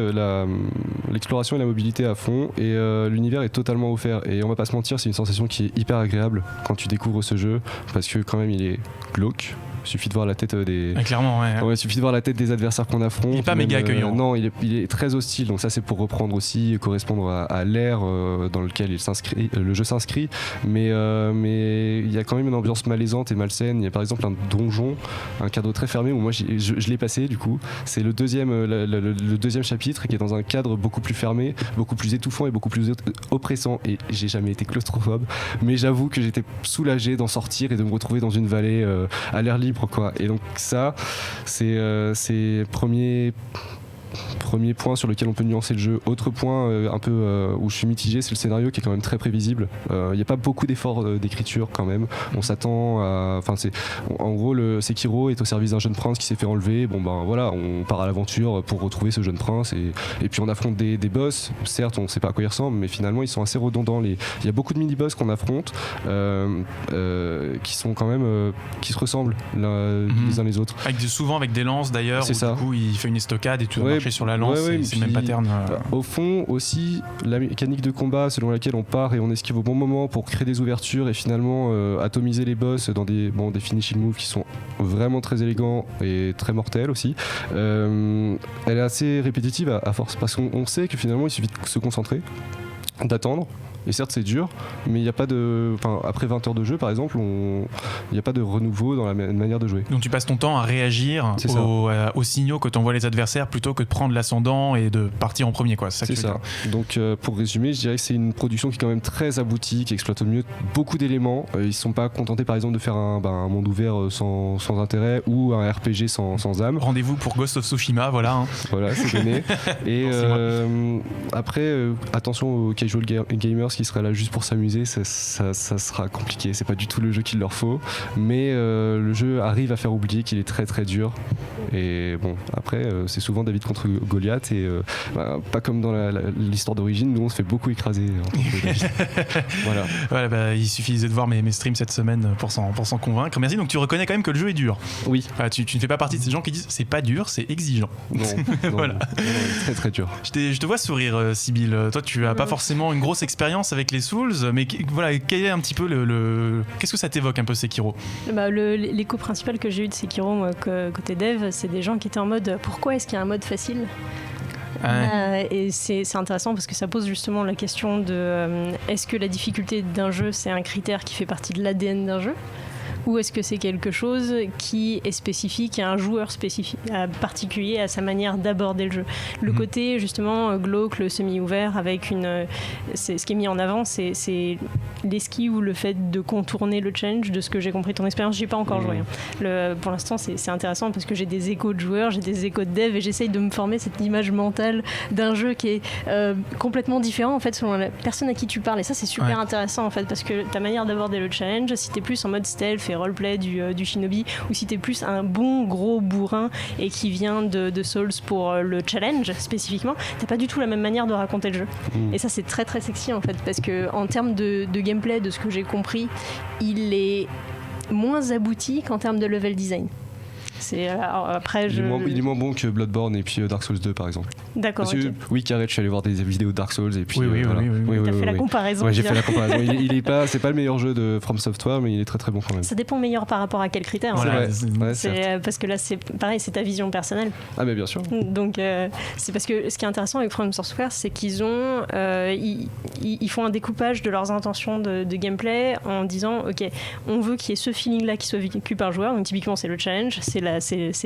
l'exploration et la mobilité à fond, et l'univers est totalement offert. Et on va pas se mentir, c'est une sensation qui est hyper agréable quand tu découvres ce jeu, parce que quand même il est glauque, Suffit de voir la tête des. Clairement, ouais. Suffit de voir la tête des adversaires qu'on affronte. Il est pas méga accueillant. Non, il est très hostile. Donc ça, c'est pour reprendre aussi, correspondre à l'ère dans lequel le jeu s'inscrit. Mais il y a quand même une ambiance malaisante et malsaine. Il y a par exemple un donjon, un cadre très fermé où moi je l'ai passé du coup. C'est le deuxième chapitre qui est dans un cadre beaucoup plus fermé, beaucoup plus étouffant et beaucoup plus oppressant. Et j'ai jamais été claustrophobe, mais j'avoue que j'étais soulagé d'en sortir et de me retrouver dans une vallée à l'air libre, quoi. Et donc ça, c'est premier point sur lequel on peut nuancer le jeu. Autre point un peu où je suis mitigé, c'est le scénario qui est quand même très prévisible. Il n'y a pas beaucoup d'efforts d'écriture quand même. On s'attend à... En gros, le Sekiro est au service d'un jeune prince qui s'est fait enlever. Bon ben voilà, on part à l'aventure pour retrouver ce jeune prince et puis on affronte des boss. Certes, on ne sait pas à quoi ils ressemblent, mais finalement ils sont assez redondants. Il y a beaucoup de mini-boss qu'on affronte qui sont quand même... qui se ressemblent les uns les autres. Souvent avec des lances d'ailleurs, où du coup il fait une estocade et tu dois marcher sur la lance, c'est le même pattern. Au fond aussi, la mécanique de combat selon laquelle on part et on esquive au bon moment pour créer des ouvertures et finalement atomiser les boss dans des finishing moves qui sont vraiment très élégants et très mortels aussi. Elle est assez répétitive à force parce qu'on sait que finalement il suffit de se concentrer, d'attendre. Et certes c'est dur, mais il n'y a pas de... après 20 heures de jeu par exemple, il n'y a pas de renouveau dans la manière de jouer. Donc tu passes ton temps à réagir aux signaux que t'envoient les adversaires plutôt que de prendre l'ascendant et de partir en premier, quoi. C'est ça. Donc pour résumer, je dirais que c'est une production qui est quand même très aboutie, qui exploite au mieux beaucoup d'éléments. Ils ne sont pas contentés par exemple de faire un monde ouvert sans intérêt ou un RPG sans âme. Rendez-vous pour Ghost of Tsushima, voilà. Hein. Voilà, c'est donné. Et après, attention aux casual gamers qui seraient là juste pour s'amuser, ça sera compliqué. C'est pas du tout le jeu qu'il leur faut, mais le jeu arrive à faire oublier qu'il est très très dur. Et bon, après, c'est souvent David contre Goliath et pas comme dans l'histoire d'origine, nous on se fait beaucoup écraser. Voilà. Il suffisait de voir mes streams cette semaine pour s'en convaincre. Merci. Donc tu reconnais quand même que le jeu est dur. Oui. Tu ne fais pas partie de ces gens qui disent c'est pas dur, c'est exigeant. Non, voilà. Non, très très dur. Je te vois sourire, Sybille. Toi, tu as pas forcément une grosse expérience avec les Souls, mais voilà, quel est un petit peu qu'est-ce que ça t'évoque un peu Sekiro? L'écho principal que j'ai eu de Sekiro, moi, côté dev, c'est des gens qui étaient en mode pourquoi est-ce qu'il y a un mode facile? Et c'est intéressant parce que ça pose justement la question de est-ce que la difficulté d'un jeu c'est un critère qui fait partie de l'ADN d'un jeu? Ou est-ce que c'est quelque chose qui est spécifique à un joueur particulier, à sa manière d'aborder le jeu? Le côté justement glauque, le semi-ouvert, avec ce qui est mis en avant, c'est l'esquive ou le fait de contourner le challenge. De ce que j'ai compris de ton expérience, j'y ai pas encore joué. Pour l'instant, c'est intéressant parce que j'ai des échos de joueurs, j'ai des échos de dev et j'essaye de me former cette image mentale d'un jeu qui est complètement différent en fait selon la personne à qui tu parles. Et ça, c'est super intéressant en fait parce que ta manière d'aborder le challenge, si t'es plus en mode stealth et roleplay du shinobi, ou si t'es plus un bon gros bourrin et qui vient de Souls pour le challenge spécifiquement, t'as pas du tout la même manière de raconter le jeu. Et ça, c'est très très sexy en fait, parce que en termes de gameplay, de ce que j'ai compris, il est moins abouti qu'en termes de level design. Après, il est moins bon que Bloodborne et puis Dark Souls 2 par exemple. D'accord. Oui, Carré, je suis allé voir des vidéos de Dark Souls et puis oui. T'as fait la comparaison. Ouais, j'ai fait la comparaison. C'est pas le meilleur jeu de From Software, mais il est très très bon quand même. Ça dépend meilleur par rapport à quel critère. C'est parce que là, c'est pareil, c'est ta vision personnelle. Ah mais bien sûr. Donc c'est parce que ce qui est intéressant avec From Software, c'est qu'ils ont, ils font un découpage de leurs intentions de gameplay en disant, ok, on veut qu'il y ait ce feeling-là qui soit vécu par le joueur. Donc typiquement, c'est le challenge, c'est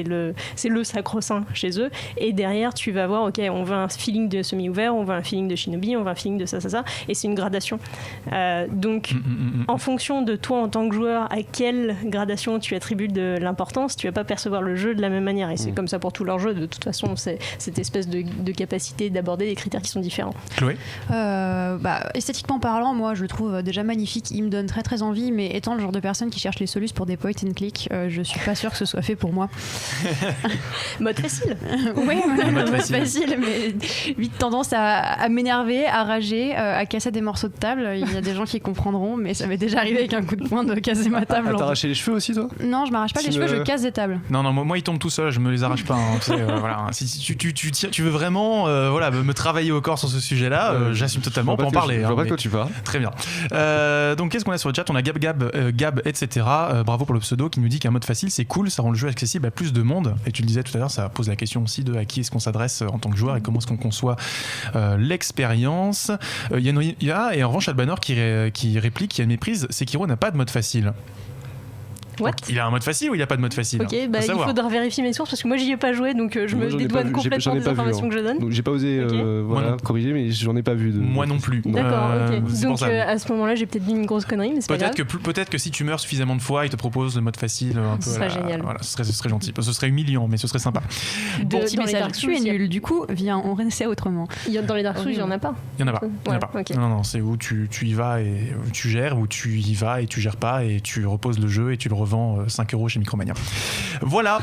le sacro-saint chez eux, et derrière tu vas voir, ok, on veut un feeling de semi-ouvert, on veut un feeling de shinobi, on veut un feeling de ça, et c'est une gradation. Donc en fonction de toi en tant que joueur, à quelle gradation tu attribues de l'importance, tu vas pas percevoir le jeu de la même manière, et c'est comme ça pour tous leurs jeux. De toute façon, c'est cette espèce de capacité d'aborder des critères qui sont différents. Chloé? Esthétiquement parlant, moi je le trouve déjà magnifique, il me donne très très envie, mais étant le genre de personne qui cherche les solutions pour des point and click, je suis pas sûre que ce soit fait pour moi. Mode facile. Oui, mode facile. facile, mais vite tendance à m'énerver, à rager, à casser des morceaux de table. Il y a des gens qui comprendront, mais ça m'est déjà arrivé avec un coup de poing de casser ma table. T'as arraché les cheveux aussi, toi? Non, je m'arrache pas les cheveux, je casse des tables. Non, moi ils tombent tout seuls, je me les arrache pas. Voilà. Si tu veux vraiment me travailler au corps sur ce sujet-là, j'assume totalement, on peut en parler. Je vois pas de quoi tu parles. Très bien. Donc qu'est-ce qu'on a sur le chat? On a Gab, etc. Bravo pour le pseudo qui nous dit qu'un mode facile c'est cool, ça rend le jeu accessible à plus de monde. Et tu le disais tout à l'heure, ça pose la question aussi de à qui est-ce qu'on s'adresse en tant que joueur et comment est-ce qu'on conçoit l'expérience. Il y a et en revanche Albanor qui réplique qu'il y a une méprise, Sekiro n'a pas de mode facile. What? Il a un mode facile ou il n'y a pas de mode facile? Ok, il faudra vérifier mes sources parce que moi j'y ai pas joué, donc je me dédouane complètement des informations que je donne. Donc j'ai pas osé corriger, mais j'en ai pas vu. Moi non plus. D'accord, ok. Donc à ce moment-là, j'ai peut-être dit une grosse connerie, mais c'est pas grave. Peut-être que si tu meurs suffisamment de fois, il te propose le mode facile. Ce serait génial. Voilà, ce serait gentil. Ce serait humiliant, mais ce serait sympa. Petit message, tu es nul. Du coup, viens, on essaie autrement. Dans les Dark Souls, il y en a pas. Il y en a pas. Non, c'est où tu y vas et tu gères, ou tu y vas et tu gères pas et tu reposes le jeu et tu le revends 5 € chez Micromania. Voilà,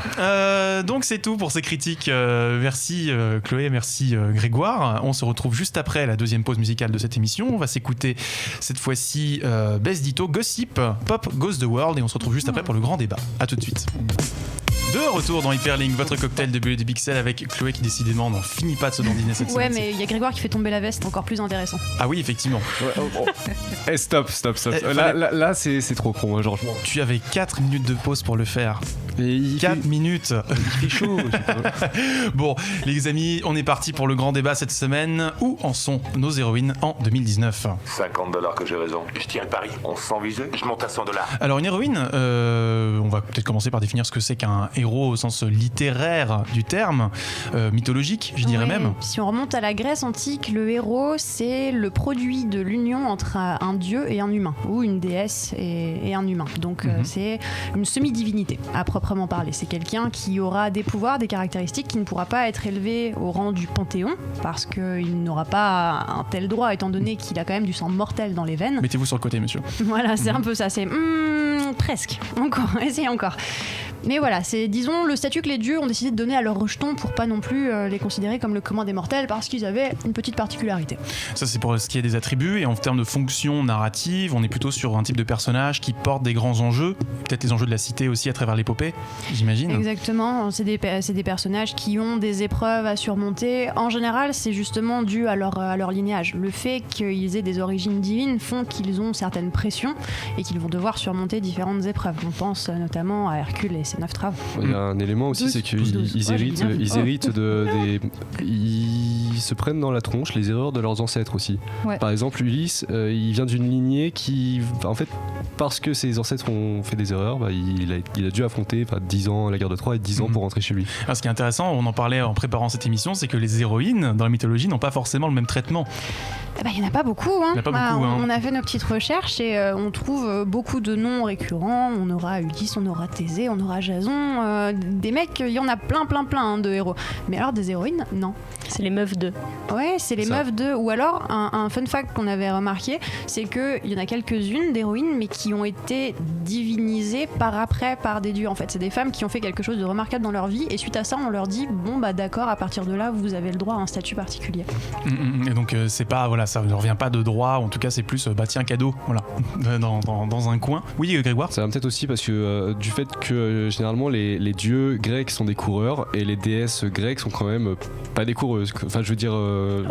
donc c'est tout pour ces critiques. Merci Chloé, merci Grégoire. On se retrouve juste après la deuxième pause musicale de cette émission. On va s'écouter cette fois-ci Best Ditto, Gossip, Pop Goes the World, et on se retrouve juste après pour le grand débat. À tout de suite. De retour dans Hyperlink, votre cocktail de bulles et de pixels avec Chloé qui décidément n'en finit pas de se dandiner cette semaine. Ouais, mais il y a Grégoire qui fait tomber la veste, encore plus intéressant. Ah oui, effectivement. Stop. Là, c'est trop con, genre. Tu avais 4 minutes de pause pour le faire. 4 minutes. Il fait chaud. Bon, les amis, on est parti pour le grand débat cette semaine. Où en sont nos héroïnes en 2019? $50 que j'ai raison. Je tiens le pari. On se sent visé. Je monte à $100. Alors une héroïne, on va peut-être commencer par définir ce que c'est qu'un héros au sens littéraire du terme, mythologique, je dirais même. Si on remonte à la Grèce antique, le héros, c'est le produit de l'union entre un dieu et un humain, ou une déesse et un humain. Donc c'est une semi-divinité, à proprement parler. C'est quelqu'un qui aura des pouvoirs, des caractéristiques, qui ne pourra pas être élevé au rang du panthéon, parce qu'il n'aura pas un tel droit, étant donné qu'il a quand même du sang mortel dans les veines. Mettez-vous sur le côté, monsieur. Voilà, c'est un peu ça, c'est presque. Encore, essayez encore. Mais voilà, c'est, disons, le statut que les dieux ont décidé de donner à leurs rejetons pour pas non plus les considérer comme le commun des mortels, parce qu'ils avaient une petite particularité. Ça, c'est pour ce qui est des attributs, et en termes de fonction narrative, on est plutôt sur un type de personnage qui porte des grands enjeux, peut-être les enjeux de la cité aussi à travers l'épopée, j'imagine. Exactement, c'est des personnages qui ont des épreuves à surmonter. En général, c'est justement dû à leur lignage. Le fait qu'ils aient des origines divines font qu'ils ont certaines pressions et qu'ils vont devoir surmonter différentes épreuves. On pense notamment à Hercule et ses 9 traves. Il y a un élément aussi, c'est qu'ils héritent ils se prennent dans la tronche les erreurs de leurs ancêtres aussi. Ouais. Par exemple, Ulysse, il vient d'une lignée qui, en fait, parce que ses ancêtres ont fait des erreurs, il a dû affronter 10 ans la guerre de Troie et 10 ans pour rentrer chez lui. Alors, ce qui est intéressant, on en parlait en préparant cette émission, c'est que les héroïnes dans la mythologie n'ont pas forcément le même traitement. Il n'y en a pas beaucoup. On a fait nos petites recherches et on trouve beaucoup de noms récurrents. On aura Ulysse, on aura Thésée, on aura Jason. Des mecs, il y en a plein de héros. Mais alors des héroïnes, non. C'est les meufs d'eux. Ouais, c'est les meufs d'eux. Ou alors, un fun fact qu'on avait remarqué, c'est qu'il y en a quelques-unes d'héroïnes, mais qui ont été divinisées par des dieux. En fait, c'est des femmes qui ont fait quelque chose de remarquable dans leur vie. Et suite à ça, on leur dit, d'accord, à partir de là, vous avez le droit à un statut particulier. Et donc, c'est pas... Voilà, ça ne revient pas de droit, en tout cas c'est plus tiens, cadeau, voilà, dans un coin. Oui, Grégoire. Ça vient peut-être aussi parce que du fait que généralement les dieux grecs sont des coureurs et les déesses grecques sont quand même pas des coureuses. Enfin, je veux dire.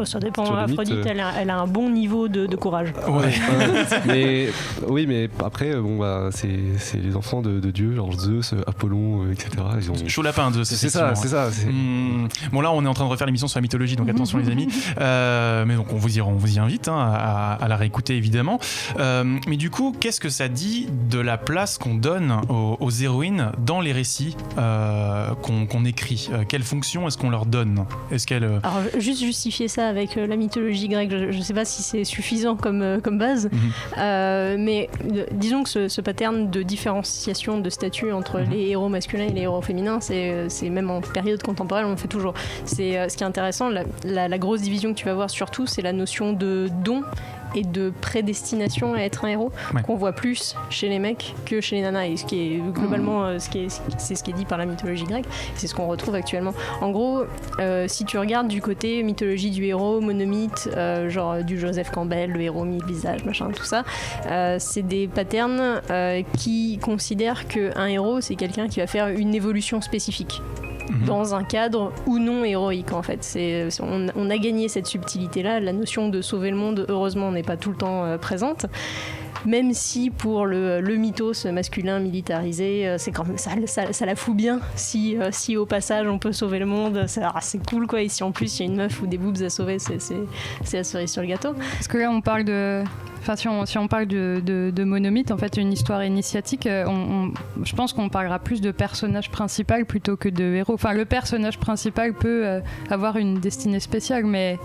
Ça dépend. Aphrodite, elle a un bon niveau de courage. Ouais. mais après, c'est les enfants de dieux, genre Zeus, Apollon, etc. Ils ont... Chaud lapin, Zeus. C'est ça. Bon, là, on est en train de refaire l'émission sur la mythologie, donc attention les amis. Mais donc on vous y invite à la réécouter évidemment. Mais du coup, qu'est-ce que ça dit de la place qu'on donne aux héroïnes dans les récits qu'on écrit? Quelle fonction est-ce qu'on leur donne? Alors juste justifier ça avec la mythologie grecque, je ne sais pas si c'est suffisant comme base, mais disons que ce pattern de différenciation de statut entre les héros masculins et les héros féminins, c'est même en période contemporaine, on le fait toujours. C'est ce qui est intéressant, la grosse division que tu vas voir surtout, c'est la notion de don et de prédestination à être un héros qu'on voit plus chez les mecs que chez les nanas, et ce qui est globalement c'est ce qui est dit par la mythologie grecque, c'est ce qu'on retrouve actuellement. En gros, si tu regardes du côté mythologie du héros, monomythe, genre du Joseph Campbell, le héros mille visages, machin, tout ça, c'est des patterns qui considèrent qu'un héros c'est quelqu'un qui va faire une évolution spécifique dans un cadre ou non héroïque, en fait. On a gagné cette subtilité-là. La notion de sauver le monde, heureusement, n'est pas tout le temps présente. Même si pour le mythos masculin militarisé, c'est quand même, ça la fout bien. Si au passage on peut sauver le monde, c'est cool, quoi. Et si en plus il y a une meuf ou des boobs à sauver, c'est la cerise sur le gâteau. Parce que là on parle de... Enfin, si on parle de monomythe, en fait, une histoire initiatique, je pense qu'on parlera plus de personnage principal plutôt que de héros. Enfin, le personnage principal peut avoir une destinée spéciale, mais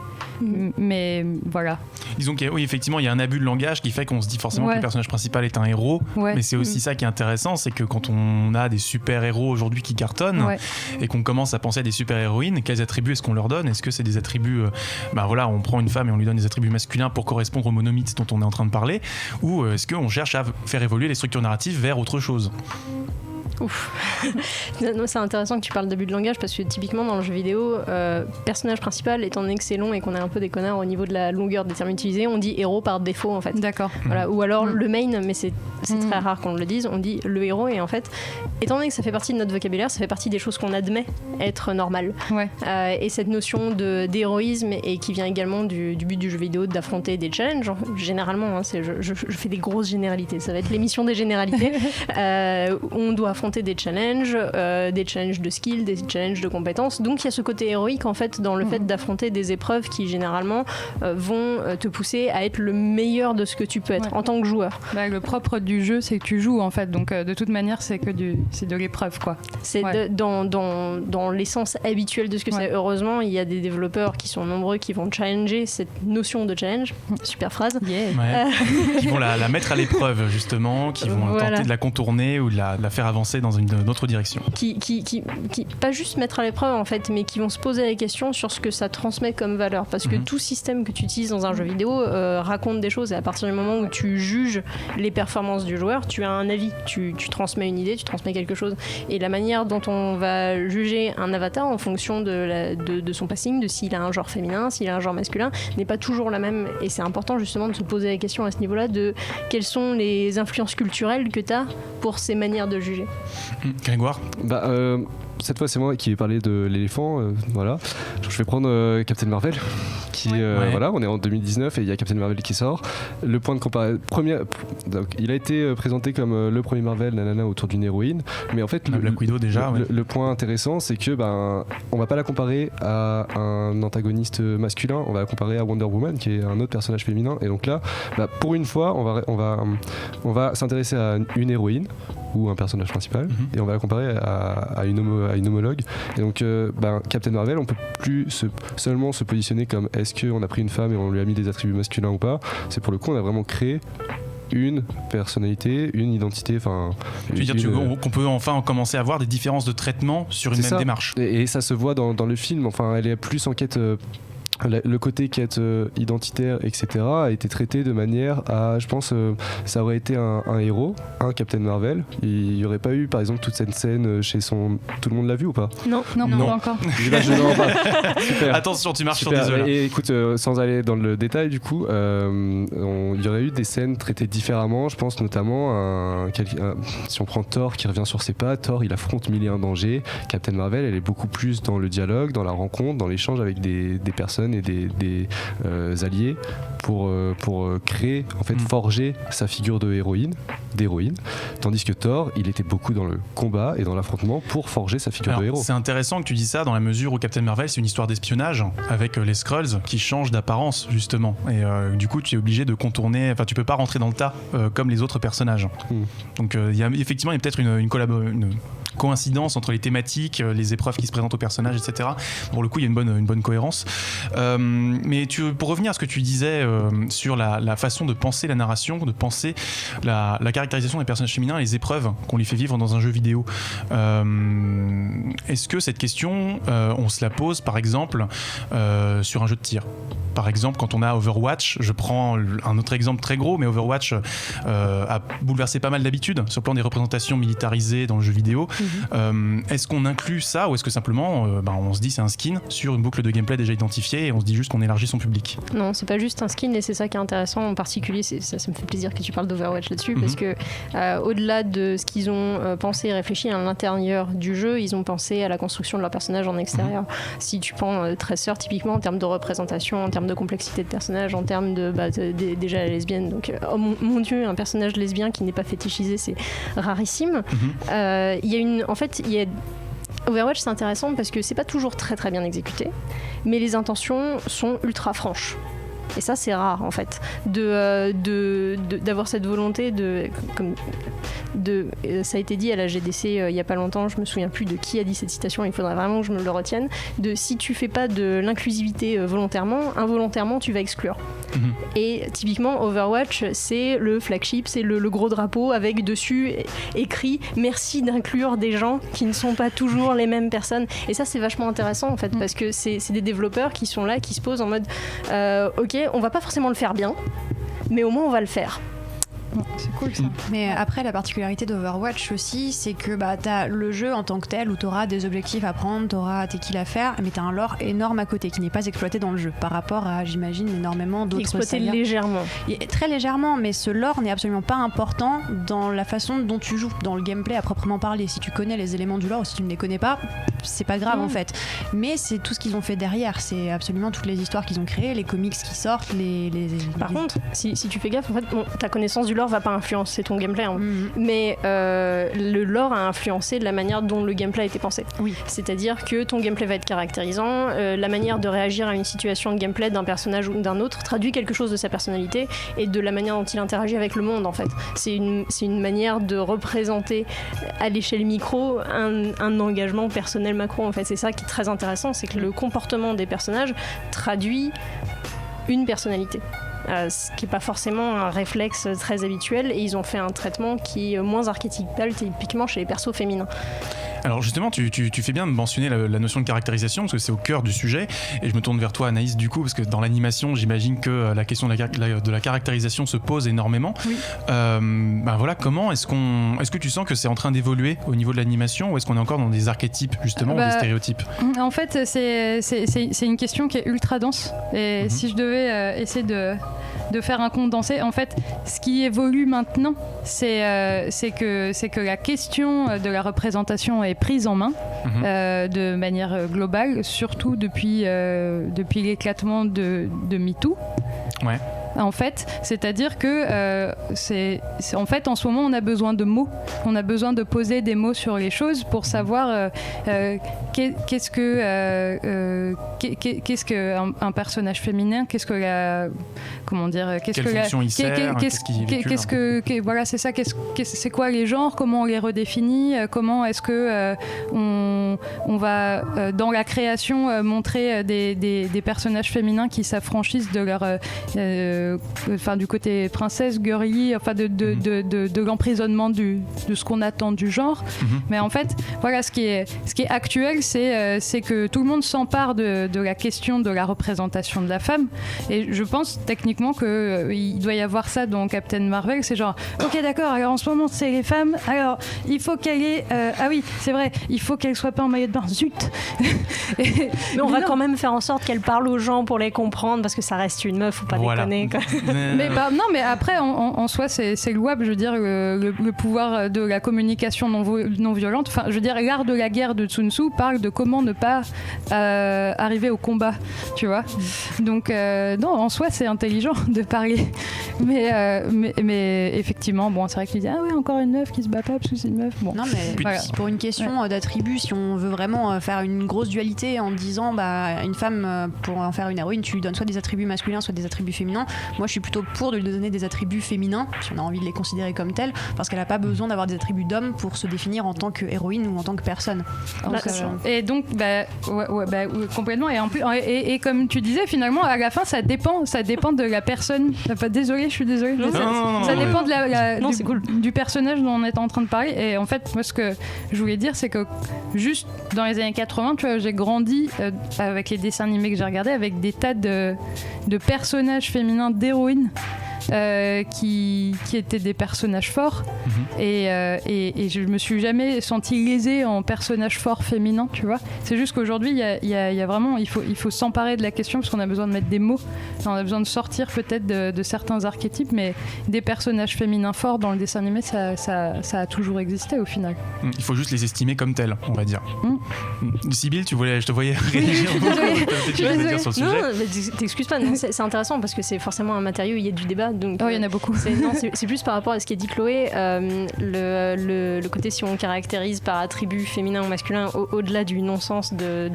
voilà. Disons oui, effectivement, il y a un abus de langage qui fait qu'on se dit forcément que le personnage principal est un héros, mais c'est aussi ça qui est intéressant, c'est que quand on a des super-héros aujourd'hui qui cartonnent et qu'on commence à penser à des super-héroïnes, quels attributs est-ce qu'on leur donne ? Est-ce que c'est des attributs, on prend une femme et on lui donne des attributs masculins pour correspondre au monomythe dont on est en train de parler, ou est-ce qu'on cherche à faire évoluer les structures narratives vers autre chose ? Ouf. Non, c'est intéressant que tu parles d'abus de langage parce que typiquement dans le jeu vidéo, personnage principal, étant donné que c'est long et qu'on est un peu des connards au niveau de la longueur des termes utilisés, on dit héros par défaut, en fait. D'accord. Voilà. Ou alors le main, mais c'est très rare qu'on le dise, on dit le héros, et en fait, étant donné que ça fait partie de notre vocabulaire, ça fait partie des choses qu'on admet être normales. Et cette notion d'héroïsme, et qui vient également du but du jeu vidéo d'affronter des challenges, généralement, je fais des grosses généralités, ça va être l'émission des généralités. On doit affronter des challenges de skills, des challenges de compétences. Donc il y a ce côté héroïque, en fait, dans le fait d'affronter des épreuves qui généralement vont te pousser à être le meilleur de ce que tu peux être en tant que joueur. Le propre du jeu, c'est que tu joues, en fait. Donc de toute manière, c'est de l'épreuve, quoi. C'est dans l'essence habituelle de ce que c'est. Heureusement, il y a des développeurs qui sont nombreux qui vont challenger cette notion de challenge. Super phrase. Qui vont la mettre à l'épreuve, justement, qui vont tenter de la contourner ou de la faire avancer dans une autre direction. Qui pas juste mettre à l'épreuve, en fait, mais qui vont se poser la question sur ce que ça transmet comme valeur. Parce que tout système que tu utilises dans un jeu vidéo raconte des choses, et à partir du moment où tu juges les performances du joueur, tu as un avis, tu transmets une idée, tu transmets quelque chose. Et la manière dont on va juger un avatar en fonction de son passing, de s'il a un genre féminin, s'il a un genre masculin, n'est pas toujours la même. Et c'est important justement de se poser la question à ce niveau-là de quelles sont les influences culturelles que tu as pour ces manières de juger. Grégoire ? Cette fois, c'est moi qui vais parler de l'éléphant. Voilà. Je vais prendre Captain Marvel. Voilà, on est en 2019 et il y a Captain Marvel qui sort. Le point de comparaison. Il a été présenté comme le premier Marvel, nanana, autour d'une héroïne. Mais en fait, Black Widow, déjà. Le point intéressant, c'est que on va pas la comparer à un antagoniste masculin. On va la comparer à Wonder Woman, qui est un autre personnage féminin. Et donc là, pour une fois, on va s'intéresser à une héroïne ou un personnage principal, et on va la comparer à une homologue. Et donc Captain Marvel, on peut plus seulement se positionner comme est-ce qu'on a pris une femme et on lui a mis des attributs masculins ou pas. C'est pour le coup, on a vraiment créé une personnalité, une identité. Tu veux dire qu'on peut enfin commencer à voir des différences de traitement sur une même démarche. Et ça se voit dans le film. Enfin, elle est plus en quête. Le côté quête identitaire, etc., a été traité de manière à, je pense, ça aurait été un héros, un Captain Marvel. Il n'y aurait pas eu, par exemple, toute cette scène chez son... Tout le monde l'a vu ou pas ? Non, pas encore. Super. Attention, tu marches sur des œufs. Et écoute, sans aller dans le détail, du coup, il y aurait eu des scènes traitées différemment. Je pense notamment si on prend Thor qui revient sur ses pas, Thor, il affronte mille et un dangers. Captain Marvel, elle est beaucoup plus dans le dialogue, dans la rencontre, dans l'échange avec des personnes et des alliés pour créer, en fait, forger sa figure d'héroïne, tandis que Thor, il était beaucoup dans le combat et dans l'affrontement pour forger sa figure de héros. C'est intéressant que tu dis ça dans la mesure où Captain Marvel, c'est une histoire d'espionnage avec les Skrulls qui changent d'apparence, justement, et du coup tu es obligé de contourner, enfin tu peux pas rentrer dans le tas comme les autres personnages. Donc effectivement il y a peut-être une coïncidence entre les thématiques, les épreuves qui se présentent aux personnages, etc. Pour le coup, il y a une bonne cohérence. Mais pour revenir à ce que tu disais sur la façon de penser la narration, de penser la caractérisation des personnages féminins, les épreuves qu'on lui fait vivre dans un jeu vidéo, est-ce que cette question, on se la pose par exemple sur un jeu de tir? Par exemple, quand on a Overwatch, je prends un autre exemple très gros, mais Overwatch a bouleversé pas mal d'habitudes sur le plan des représentations militarisées dans le jeu vidéo. Est-ce qu'on inclut ça ou est-ce que simplement on se dit c'est un skin sur une boucle de gameplay déjà identifiée et on se dit juste qu'on élargit son public? Non, c'est pas juste un skin et c'est ça qui est intéressant en particulier. Ça me fait plaisir que tu parles d'Overwatch là-dessus parce que au-delà de ce qu'ils ont pensé et réfléchi à l'intérieur du jeu, ils ont pensé à la construction de leur personnage en extérieur. Si tu prends Tracer typiquement en termes de représentation, en termes de complexité de personnage, en termes de déjà la lesbienne, donc oh mon Dieu, un personnage lesbien qui n'est pas fétichisé, c'est rarissime. Overwatch, c'est intéressant parce que c'est pas toujours très très bien exécuté, mais les intentions sont ultra franches. Et ça, c'est rare en fait, d'avoir cette volonté ça a été dit à la GDC il y a pas longtemps, je me souviens plus de qui a dit cette citation, il faudrait vraiment que je me le retienne, de si tu fais pas de l'inclusivité volontairement, involontairement tu vas exclure. Et typiquement Overwatch, c'est le flagship, c'est le gros drapeau avec dessus écrit merci d'inclure des gens qui ne sont pas toujours les mêmes personnes. Et ça, c'est vachement intéressant en fait, parce que c'est des développeurs qui sont là, qui se posent en mode ok, on va pas forcément le faire bien, mais au moins on va le faire. C'est cool ça. Mais après, la particularité d'Overwatch aussi, c'est que t'as le jeu en tant que tel où t'auras des objectifs à prendre, t'auras tes kills à faire, mais t'as un lore énorme à côté qui n'est pas exploité dans le jeu par rapport à, j'imagine, énormément d'autres exploité légèrement. Très légèrement, mais ce lore n'est absolument pas important dans la façon dont tu joues, dans le gameplay à proprement parler. Si tu connais les éléments du lore ou si tu ne les connais pas, c'est pas grave en fait. Mais c'est tout ce qu'ils ont fait derrière, c'est absolument toutes les histoires qu'ils ont créées, les comics qui sortent, Par contre, si tu fais gaffe, en fait, ta connaissance du lore va pas influencer ton gameplay, mais le lore a influencé la manière dont le gameplay a été pensé. Oui. C'est-à-dire que ton gameplay va être caractérisant, la manière de réagir à une situation de gameplay d'un personnage ou d'un autre traduit quelque chose de sa personnalité et de la manière dont il interagit avec le monde en fait. C'est une manière de représenter à l'échelle micro un engagement personnel macro en fait. C'est ça qui est très intéressant, c'est que le comportement des personnages traduit une personnalité. Ce qui n'est pas forcément un réflexe très habituel, et ils ont fait un traitement qui est moins archétypal typiquement chez les persos féminins. Alors justement, tu fais bien de mentionner la notion de caractérisation parce que c'est au cœur du sujet, et je me tourne vers toi Anaïs du coup, parce que dans l'animation j'imagine que la question de la caractérisation se pose énormément. Oui. Voilà, comment est-ce que tu sens que c'est en train d'évoluer au niveau de l'animation, ou est-ce qu'on est encore dans des archétypes justement, des stéréotypes? En fait c'est une question qui est ultra dense, et si je devais essayer de faire un condensé, en fait ce qui évolue maintenant c'est que la question de la représentation est prise en main de manière globale, surtout depuis l'éclatement de MeToo. Ouais. En fait, c'est-à-dire que en fait, en ce moment, on a besoin de mots. On a besoin de poser des mots sur les choses pour savoir qu'est-ce qu'un personnage féminin, qu'est-ce que voilà, c'est ça. C'est quoi les genres, comment on les redéfinit, comment est-ce que on va dans la création montrer des personnages féminins qui s'affranchissent de leur du côté princesse, girly, de l'emprisonnement de ce qu'on attend du genre. Mais en fait, voilà, ce qui est actuel, c'est que tout le monde s'empare de la question de la représentation de la femme. Et je pense techniquement qu'il doit y avoir ça dans Captain Marvel. C'est genre, ok, d'accord, alors en ce moment, c'est les femmes. Alors, il faut qu'elle ait... ah oui, c'est vrai, il faut qu'elle soit pas en maillot de bain. Zut. Mais on va quand même faire en sorte qu'elle parle aux gens pour les comprendre, parce que ça reste une meuf, faut pas déconner. Mais après, en soi, c'est louable. Je veux dire, le pouvoir de la communication non violente. Enfin, je veux dire, l'art de la guerre de Sun Tzu parle de comment ne pas arriver au combat, tu vois. Donc, non, en soi, c'est intelligent de parler. Mais effectivement, bon, c'est vrai qu'il dit ah ouais, encore une meuf qui se bat pas parce que c'est une meuf. Bon. Non, mais voilà. Pour une question d'attribut, si on veut vraiment faire une grosse dualité en disant une femme, pour en faire une héroïne, tu lui donnes soit des attributs masculins, soit des attributs féminins. Moi je suis plutôt pour de lui donner des attributs féminins, si on a envie de les considérer comme tels, parce qu'elle n'a pas besoin d'avoir des attributs d'homme pour se définir en tant qu'héroïne ou en tant que personne. Donc, et donc complètement, et comme tu disais, finalement à la fin ça dépend de la personne. Désolée, je suis désolée. Ça dépend du personnage dont on est en train de parler. Et en fait, moi ce que je voulais dire, c'est que juste dans les années 80, tu vois, j'ai grandi avec les dessins animés que j'ai regardés, avec des tas de personnages féminins, d'héroïnes qui étaient des personnages forts. Et je me suis jamais sentie lésée en personnage fort féminin, tu vois. C'est juste qu'aujourd'hui il y a vraiment, il faut s'emparer de la question, parce qu'on a besoin de mettre des mots, on a besoin de sortir peut-être de certains archétypes, mais des personnages féminins forts dans le dessin animé, ça a toujours existé au final. Il faut juste les estimer comme tels, on va dire. Sybille, je te voyais réagir sur le sujet. Non, t'excuses pas, non, c'est intéressant parce que c'est forcément un matériau, il y a du débat. Donc, il y en a beaucoup. C'est plus par rapport à ce qu'a dit Chloé, le côté si on caractérise par attribut féminin ou masculin au-delà du non-sens que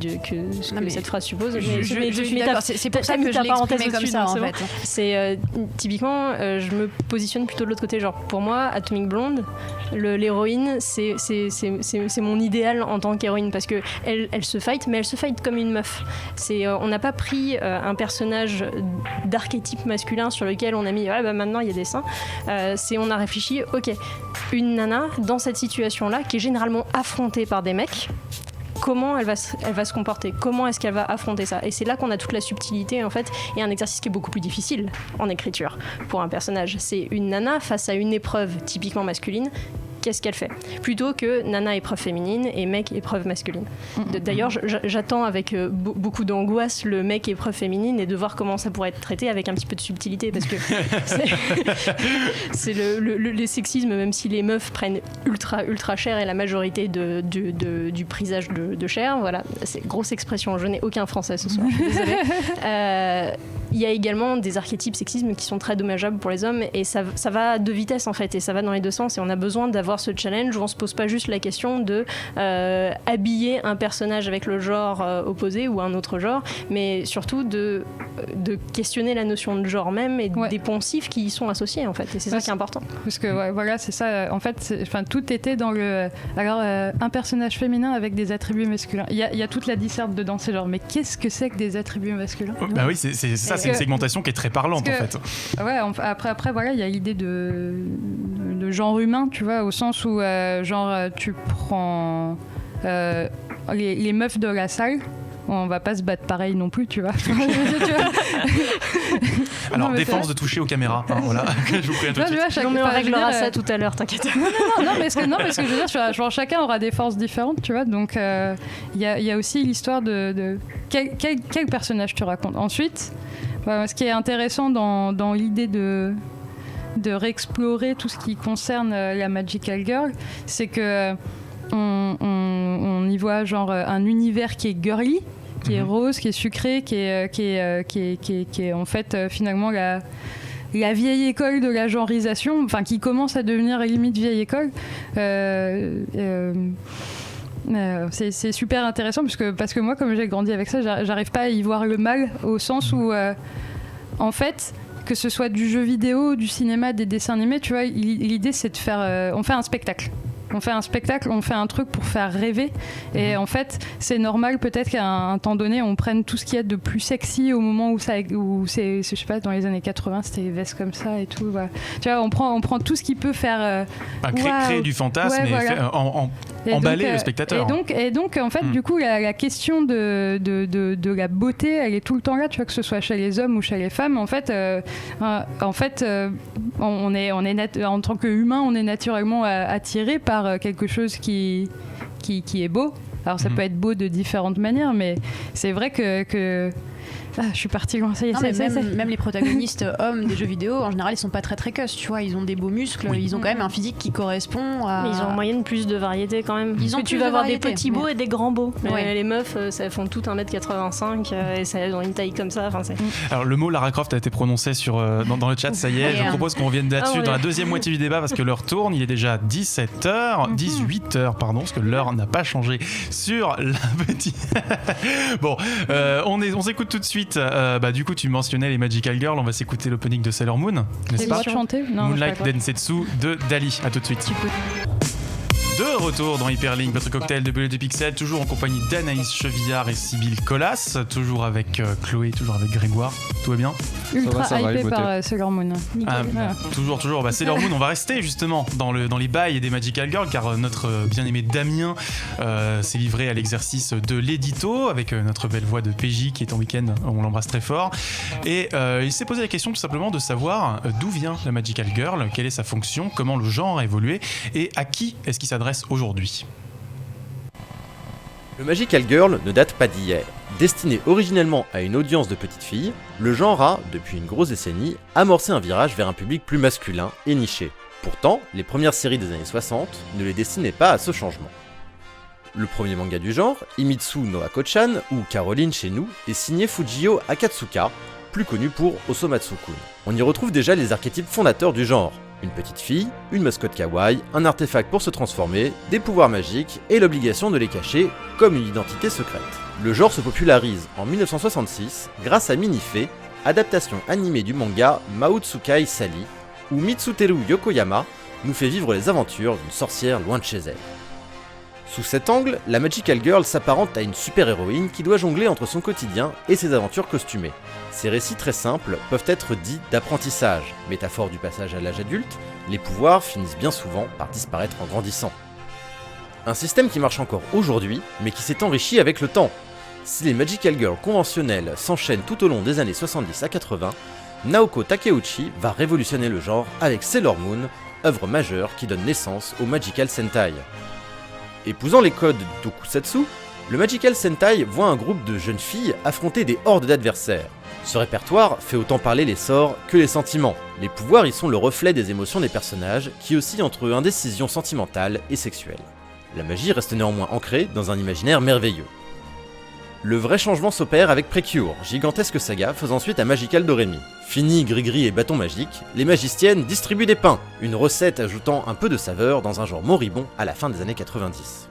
cette phrase suppose. Je suis d'accord, c'est pour ça que je l'ai exprimé comme ça en fait. C'est typiquement, je me positionne plutôt de l'autre côté. Genre pour moi, Atomic Blonde, l'héroïne, c'est mon idéal en tant qu'héroïne parce que elle se fight, mais elle se fight comme une meuf. On n'a pas pris un personnage d'archétype masculin sur lequel on a mis maintenant il y a des seins. On a réfléchi, ok, une nana dans cette situation-là qui est généralement affrontée par des mecs, comment elle va se comporter, comment est-ce qu'elle va affronter ça, et c'est là qu'on a toute la subtilité en fait, et un exercice qui est beaucoup plus difficile en écriture pour un personnage. C'est une nana face à une épreuve typiquement masculine. Qu'est-ce qu'elle fait plutôt que nana épreuve féminine et mec épreuve masculine. D'ailleurs, j'attends avec beaucoup d'angoisse le mec épreuve féminine et de voir comment ça pourrait être traité avec un petit peu de subtilité, parce que c'est le sexisme, même si les meufs prennent ultra cher et la majorité du prisage de chair, voilà, c'est grosse expression, je n'ai aucun français ce soir, je suis désolée. Il y a également des archétypes sexisme qui sont très dommageables pour les hommes, et ça va de vitesse en fait, et ça va dans les deux sens, et on a besoin d'avoir ce challenge où on se pose pas juste la question de habiller un personnage avec le genre opposé ou un autre genre, mais surtout de questionner la notion de genre même et des poncifs qui y sont associés en fait, et c'est ça qui est important. Parce que voilà, c'est ça en fait, tout était dans un personnage féminin avec des attributs masculins. Il y a toute la disserte dedans, c'est genre mais qu'est-ce que c'est que des attributs masculins? Bah oui, c'est ça, c'est une segmentation qui est très parlante en fait. Ouais, après voilà, il y a l'idée de genre humain, tu vois, au sens où tu prends les meufs de la salle, on va pas se battre pareil non plus, tu vois. Alors, défense de toucher aux caméras, hein, voilà. Je vous prie un tout de suite. Non, mais on réglera ça tout à l'heure, t'inquiète. Non, mais ce que je veux dire, genre, chacun aura des forces différentes, tu vois. Donc, il y a aussi l'histoire de quel personnage tu racontes. Ensuite, ce qui est intéressant dans l'idée de réexplorer tout ce qui concerne la Magical Girl, c'est que on y voit genre un univers qui est girly, qui est rose, qui est sucré, qui est en fait finalement la vieille école de la genrisation, enfin qui commence à devenir limite vieille école. C'est super intéressant parce que moi, comme j'ai grandi avec ça, j'arrive pas à y voir le mal, au sens où en fait, que ce soit du jeu vidéo, du cinéma, des dessins animés, tu vois, l'idée c'est de faire on fait un spectacle. On fait un spectacle, on fait un truc pour faire rêver. Et en fait, c'est normal peut-être qu'à un temps donné, on prenne tout ce qu'il y a de plus sexy au moment où c'est, je sais pas, dans les années 80, c'était les vestes comme ça et tout. Voilà. Tu vois, on prend tout ce qui peut faire... créer du fantasme et emballer le spectateur. Et donc en fait, du coup, la question de la beauté, elle est tout le temps là, tu vois, que ce soit chez les hommes ou chez les femmes. En fait, on est en tant qu'humain, on est naturellement attiré par quelque chose qui est beau. Alors ça peut être beau de différentes manières, mais c'est vrai que je suis partie loin. Même les protagonistes hommes des jeux vidéo, en général, ils sont pas très cuss, tu vois. Ils ont des beaux muscles, ils ont quand même un physique qui correspond à... Mais ils ont en moyenne plus de variété quand même. Tu vas avoir des petits beaux et des grands beaux. Les meufs, ça font toutes 1m85 et ça ont une taille comme ça. Alors le mot Lara Croft a été prononcé dans le chat, ça y est. Je propose qu'on revienne là-dessus dans la deuxième moitié du débat parce que l'heure tourne. Il est déjà 18h, pardon, parce que l'heure n'a pas changé sur la petite... Bon, on s'écoute tout de suite. Du coup, tu mentionnais les Magical Girls. On va s'écouter l'opening de Sailor Moon, n'est-ce pas? Chanter Moonlight Densetsu de Dali. À tout de suite. De retour dans Hyperlink, votre cocktail de bulles de pixels, toujours en compagnie d'Anaïs Chevillard et Sybille Collas, toujours avec Chloé, toujours avec Grégoire. Tout va bien? Ultra hypé par Sailor Moon. Toujours. Sailor Moon, on va rester justement dans les bails des Magical Girls, car notre bien-aimé Damien s'est livré à l'exercice de l'édito avec notre belle voix de PJ qui est en week-end, on l'embrasse très fort. Et il s'est posé la question tout simplement de savoir d'où vient la Magical Girl, quelle est sa fonction, comment le genre a évolué et à qui est-ce qu'il s'adresse aujourd'hui. Le Magical Girl ne date pas d'hier. Destiné originellement à une audience de petites filles, le genre a, depuis une grosse décennie, amorcé un virage vers un public plus masculin et niché. Pourtant, les premières séries des années 60 ne les destinaient pas à ce changement. Le premier manga du genre, Himitsu no Ako-chan, ou Caroline chez nous, est signé Fujio Akatsuka, plus connu pour Osomatsu-kun. On y retrouve déjà les archétypes fondateurs du genre. Une petite fille, une mascotte kawaii, un artefact pour se transformer, des pouvoirs magiques et l'obligation de les cacher comme une identité secrète. Le genre se popularise en 1966 grâce à Minife, adaptation animée du manga Maotsukai Sally, où Mitsuteru Yokoyama nous fait vivre les aventures d'une sorcière loin de chez elle. Sous cet angle, la Magical Girl s'apparente à une super-héroïne qui doit jongler entre son quotidien et ses aventures costumées. Ces récits très simples peuvent être dits d'apprentissage, métaphore du passage à l'âge adulte, les pouvoirs finissent bien souvent par disparaître en grandissant. Un système qui marche encore aujourd'hui, mais qui s'est enrichi avec le temps. Si les Magical Girls conventionnelles s'enchaînent tout au long des années 70 à 80, Naoko Takeuchi va révolutionner le genre avec Sailor Moon, œuvre majeure qui donne naissance au Magical Sentai. Épousant les codes du tokusatsu, le Magical Sentai voit un groupe de jeunes filles affronter des hordes d'adversaires. Ce répertoire fait autant parler les sorts que les sentiments. Les pouvoirs y sont le reflet des émotions des personnages qui oscillent entre indécision sentimentale et sexuelle. La magie reste néanmoins ancrée dans un imaginaire merveilleux. Le vrai changement s'opère avec Precure, gigantesque saga faisant suite à Magical Doremi. Fini Gris-Gris et bâton magique, les magiciennes distribuent des pains, une recette ajoutant un peu de saveur dans un genre moribond à la fin des années 90.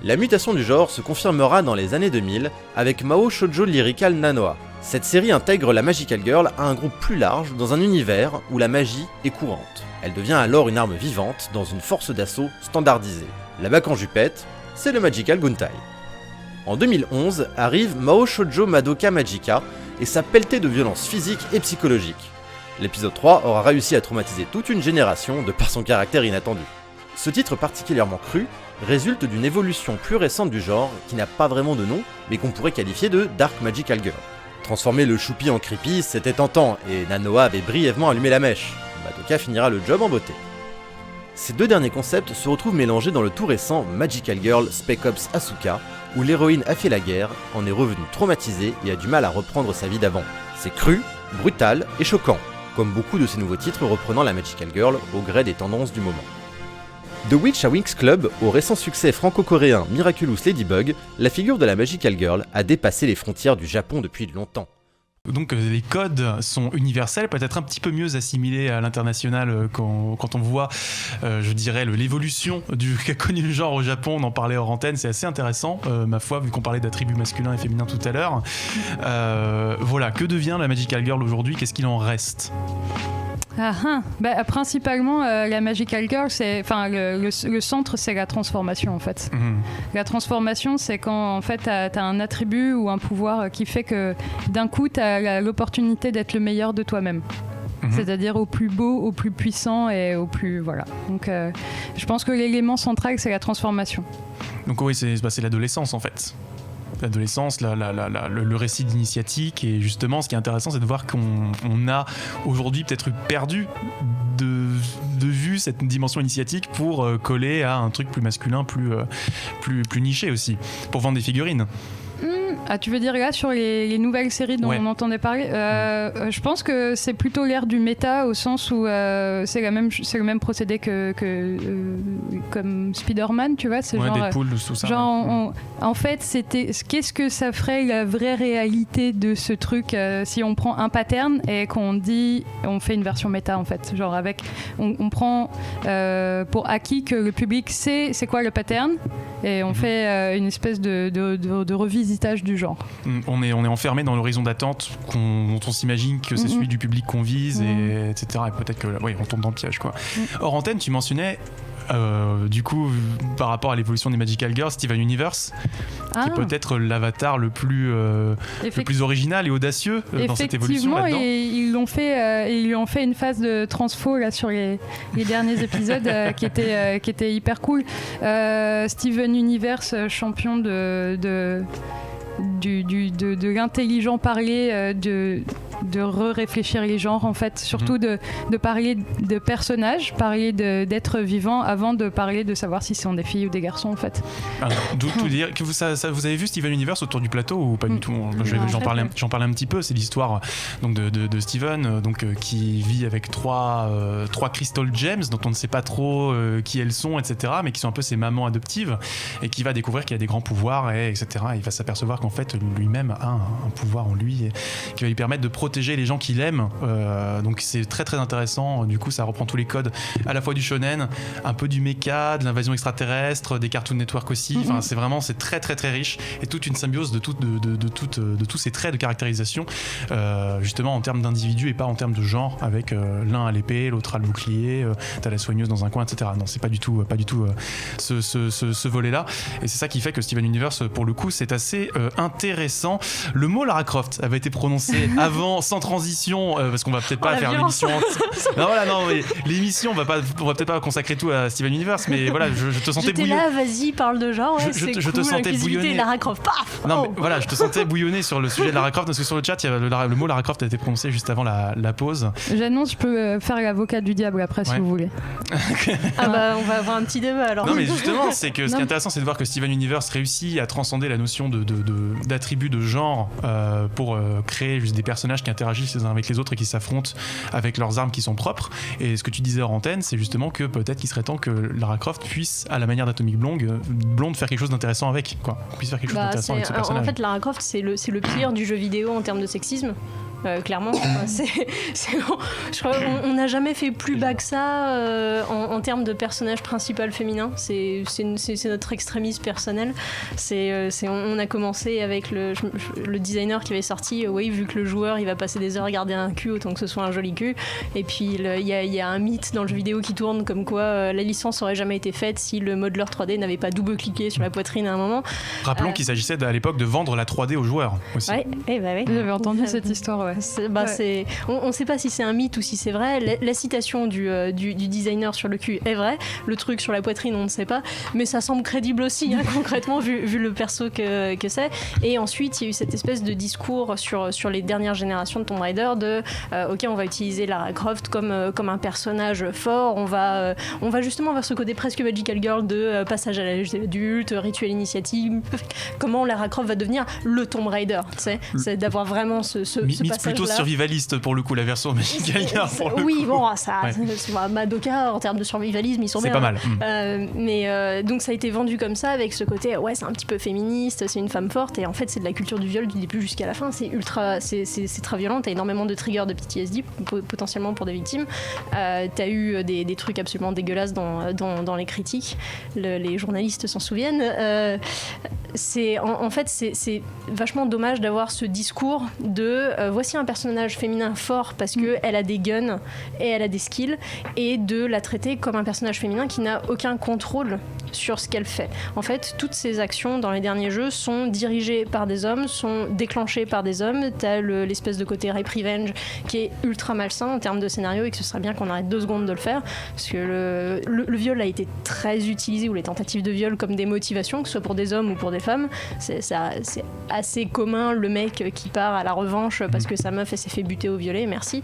La mutation du genre se confirmera dans les années 2000 avec Mao Shoujo Lyrical Nanoa. Cette série intègre la Magical Girl à un groupe plus large dans un univers où la magie est courante. Elle devient alors une arme vivante dans une force d'assaut standardisée. La bac en jupette, c'est le Magical Guntai. En 2011 arrive Mao Shoujo Madoka Magica et sa pelletée de violence physique et psychologique. L'épisode 3 aura réussi à traumatiser toute une génération de par son caractère inattendu. Ce titre particulièrement cru résulte d'une évolution plus récente du genre qui n'a pas vraiment de nom mais qu'on pourrait qualifier de Dark Magical Girl. Transformer le choupi en creepy c'était tentant et Nanoa avait brièvement allumé la mèche. Madoka finira le job en beauté. Ces deux derniers concepts se retrouvent mélangés dans le tout récent Magical Girl Spec Ops Asuka, où l'héroïne a fait la guerre, en est revenue traumatisée et a du mal à reprendre sa vie d'avant. C'est cru, brutal et choquant, comme beaucoup de ces nouveaux titres reprenant la Magical Girl au gré des tendances du moment. De Witch à Winx Club, au récent succès franco-coréen Miraculous Ladybug, la figure de la Magical Girl a dépassé les frontières du Japon depuis longtemps. Donc les codes sont universels, peut-être un petit peu mieux assimilés à l'international quand on voit, je dirais, l'évolution qu'a connu le genre au Japon. On en parlait hors antenne, c'est assez intéressant, ma foi, vu qu'on parlait d'attributs masculins et féminins tout à l'heure. Voilà, que devient la Magical Girl aujourd'hui? Qu'est-ce qu'il en reste? Principalement, la Magical Girl, le centre, c'est la transformation en fait. La transformation, c'est quand en fait t'as un attribut ou un pouvoir qui fait que d'un coup t'as l'opportunité d'être le meilleur de toi-même. C'est-à-dire au plus beau, au plus puissant et au plus... Voilà. Donc je pense que l'élément central, c'est la transformation. Donc oui, c'est l'adolescence en fait. L'adolescence, le récit d'initiatique, et justement ce qui est intéressant c'est de voir qu'on a aujourd'hui peut-être perdu de vue cette dimension initiatique pour coller à un truc plus masculin, plus niché aussi, pour vendre des figurines. Tu veux dire là sur les nouvelles séries dont on entendait parler, je pense que c'est plutôt l'ère du méta au sens où c'est le même procédé que comme Spider-Man, tu vois, c'est genre Deadpool, tout ça. En fait, c'était qu'est-ce que ça ferait la vraie réalité de ce truc si on prend un pattern et qu'on dit on fait une version méta en fait, genre avec on prend pour acquis que le public sait c'est quoi le pattern. et on fait une espèce de revisitage du genre. On est enfermé dans l'horizon d'attente dont on s'imagine que c'est celui du public qu'on vise, etc. Et peut-être que on tombe dans le piège, quoi. Hors antenne, tu mentionnais du coup, par rapport à l'évolution des Magical Girls, Steven Universe, qui est peut-être l'avatar le plus original et audacieux dans cette évolution là-dedans. Et ils lui ont fait une phase de transfo là, sur les derniers épisodes qui était hyper cool. Steven Universe, champion de l'intelligent parler, de réfléchir les genres, en fait, surtout de parler de personnages, parler d'êtres vivants avant de parler de savoir si ce sont des filles ou des garçons, en fait. Tout dire que vous avez vu Steven Universe autour du plateau ou pas du tout? J'en parlais un petit peu. C'est l'histoire donc de Steven, qui vit avec trois Crystal Gems dont on ne sait pas trop qui elles sont, etc., mais qui sont un peu ses mamans adoptives, et qui va découvrir qu'il a des grands pouvoirs, etc. Il va s'apercevoir qu'en fait lui-même a un pouvoir en lui qui va lui permettre de protéger les gens qu'il aime, donc c'est très très intéressant. Du coup, ça reprend tous les codes à la fois du shonen, un peu du mecha, de l'invasion extraterrestre, des Cartoon Network aussi. Enfin, c'est très très très riche, et toute une symbiose de tous ces traits de caractérisation, justement en termes d'individus et pas en termes de genre, avec l'un à l'épée, l'autre à le bouclier, t'as la soigneuse dans un coin, etc. Non, c'est pas du tout ce volet-là, et c'est ça qui fait que Steven Universe, pour le coup, c'est assez intéressant. Le mot Lara Croft avait été prononcé avant, sans transition, parce qu'on va peut-être pas faire l'émission. L'émission, on va peut-être pas consacrer tout à Steven Universe, mais voilà, je te sentais bouillonner. J'étais là, vas-y, parle de genre, je te sentais bouillonner. Lara Croft, paf. Non, mais voilà, je te sentais bouillonner sur le sujet de Lara Croft, parce que sur le chat, le mot Lara Croft a été prononcé juste avant la pause. J'annonce, je peux faire l'avocat du diable après, si vous voulez. On va avoir un petit débat alors. Non, mais justement, c'est que ce qui est intéressant, c'est de voir que Steven Universe réussit à transcender la notion d'attributs de genre pour créer juste des personnages qui interagissent les uns avec les autres et qui s'affrontent avec leurs armes qui sont propres. Et ce que tu disais hors antenne, c'est justement que peut-être qu'il serait temps que Lara Croft puisse, à la manière d'Atomic Blonde, faire quelque chose d'intéressant avec, quoi. Puisse faire quelque chose d'intéressant avec ce personnage. En fait, Lara Croft, c'est le pire du jeu vidéo en termes de sexisme. Clairement, je crois qu'on n'a jamais fait plus bas que ça en termes de personnage principal féminin. C'est notre extrémisme personnel. On a commencé avec le designer qui avait sorti, vu que le joueur il va passer des heures à regarder un cul, autant que ce soit un joli cul. Et puis il y a un mythe dans le jeu vidéo qui tourne comme quoi la licence aurait jamais été faite si le modeleur 3D n'avait pas double-cliqué sur la poitrine à un moment. Rappelons qu'il s'agissait à l'époque de vendre la 3D aux joueurs aussi. Ouais. J'avais entendu cette histoire, ouais. On ne sait pas si c'est un mythe ou si c'est vrai. La citation du designer sur le cul est vraie. Le truc sur la poitrine, on ne sait pas. Mais ça semble crédible aussi, concrètement, vu le perso que c'est. Et ensuite, il y a eu cette espèce de discours sur les dernières générations de Tomb Raider OK, on va utiliser Lara Croft comme un personnage fort. On va justement vers ce côté presque Magical Girl de passage à l'âge adulte, rituel initiative. Comment Lara Croft va devenir le Tomb Raider, tu sais, c'est d'avoir vraiment ce passage-là. Plutôt survivaliste pour le coup, la version Magical Girl. Oui, bon, Madoka en termes de survivalisme, ils sont bien. C'est pas mal. Mais donc ça a été vendu comme ça, avec ce côté c'est un petit peu féministe, c'est une femme forte, et en fait c'est de la culture du viol du début jusqu'à la fin. C'est très violent. T'as énormément de triggers de PTSD potentiellement pour des victimes. T'as eu des trucs absolument dégueulasses dans les critiques. Les journalistes s'en souviennent. En fait c'est vachement dommage d'avoir ce discours de voici un personnage féminin fort parce qu'elle a des guns et elle a des skills, et de la traiter comme un personnage féminin qui n'a aucun contrôle sur ce qu'elle fait. En fait, toutes ces actions dans les derniers jeux sont dirigées par des hommes, sont déclenchées par des hommes. T'as l'espèce de côté rape revenge qui est ultra malsain en termes de scénario, et que ce serait bien qu'on arrête 2 secondes de le faire, parce que le viol a été très utilisé, ou les tentatives de viol, comme des motivations, que ce soit pour des hommes ou pour des femmes. C'est assez commun, le mec qui part à la revanche parce que sa meuf elle s'est fait buter au violet, merci.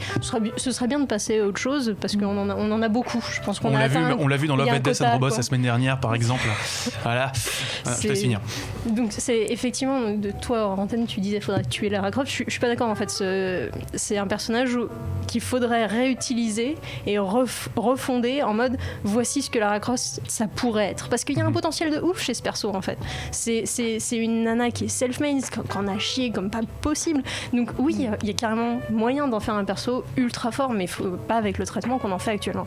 Ce serait bien de passer à autre chose, parce qu'on en a beaucoup. Je pense qu'on on l'a vu dans Love and Death and Robots la semaine dernière, par exemple. Voilà, je te laisse finir. Donc c'est effectivement, de toi en antenne tu disais faudrait tuer Lara Croft. Je suis pas d'accord, en fait. C'est un personnage qu'il faudrait réutiliser et refonder en mode voici ce que Lara Croft ça pourrait être, parce qu'il y a un potentiel de ouf chez ce perso, en fait. C'est une nana qui est self-made, qu'on a chié comme pas possible. Donc oui, y a carrément moyen d'en faire un perso ultra fort, mais pas avec le traitement qu'on en fait actuellement.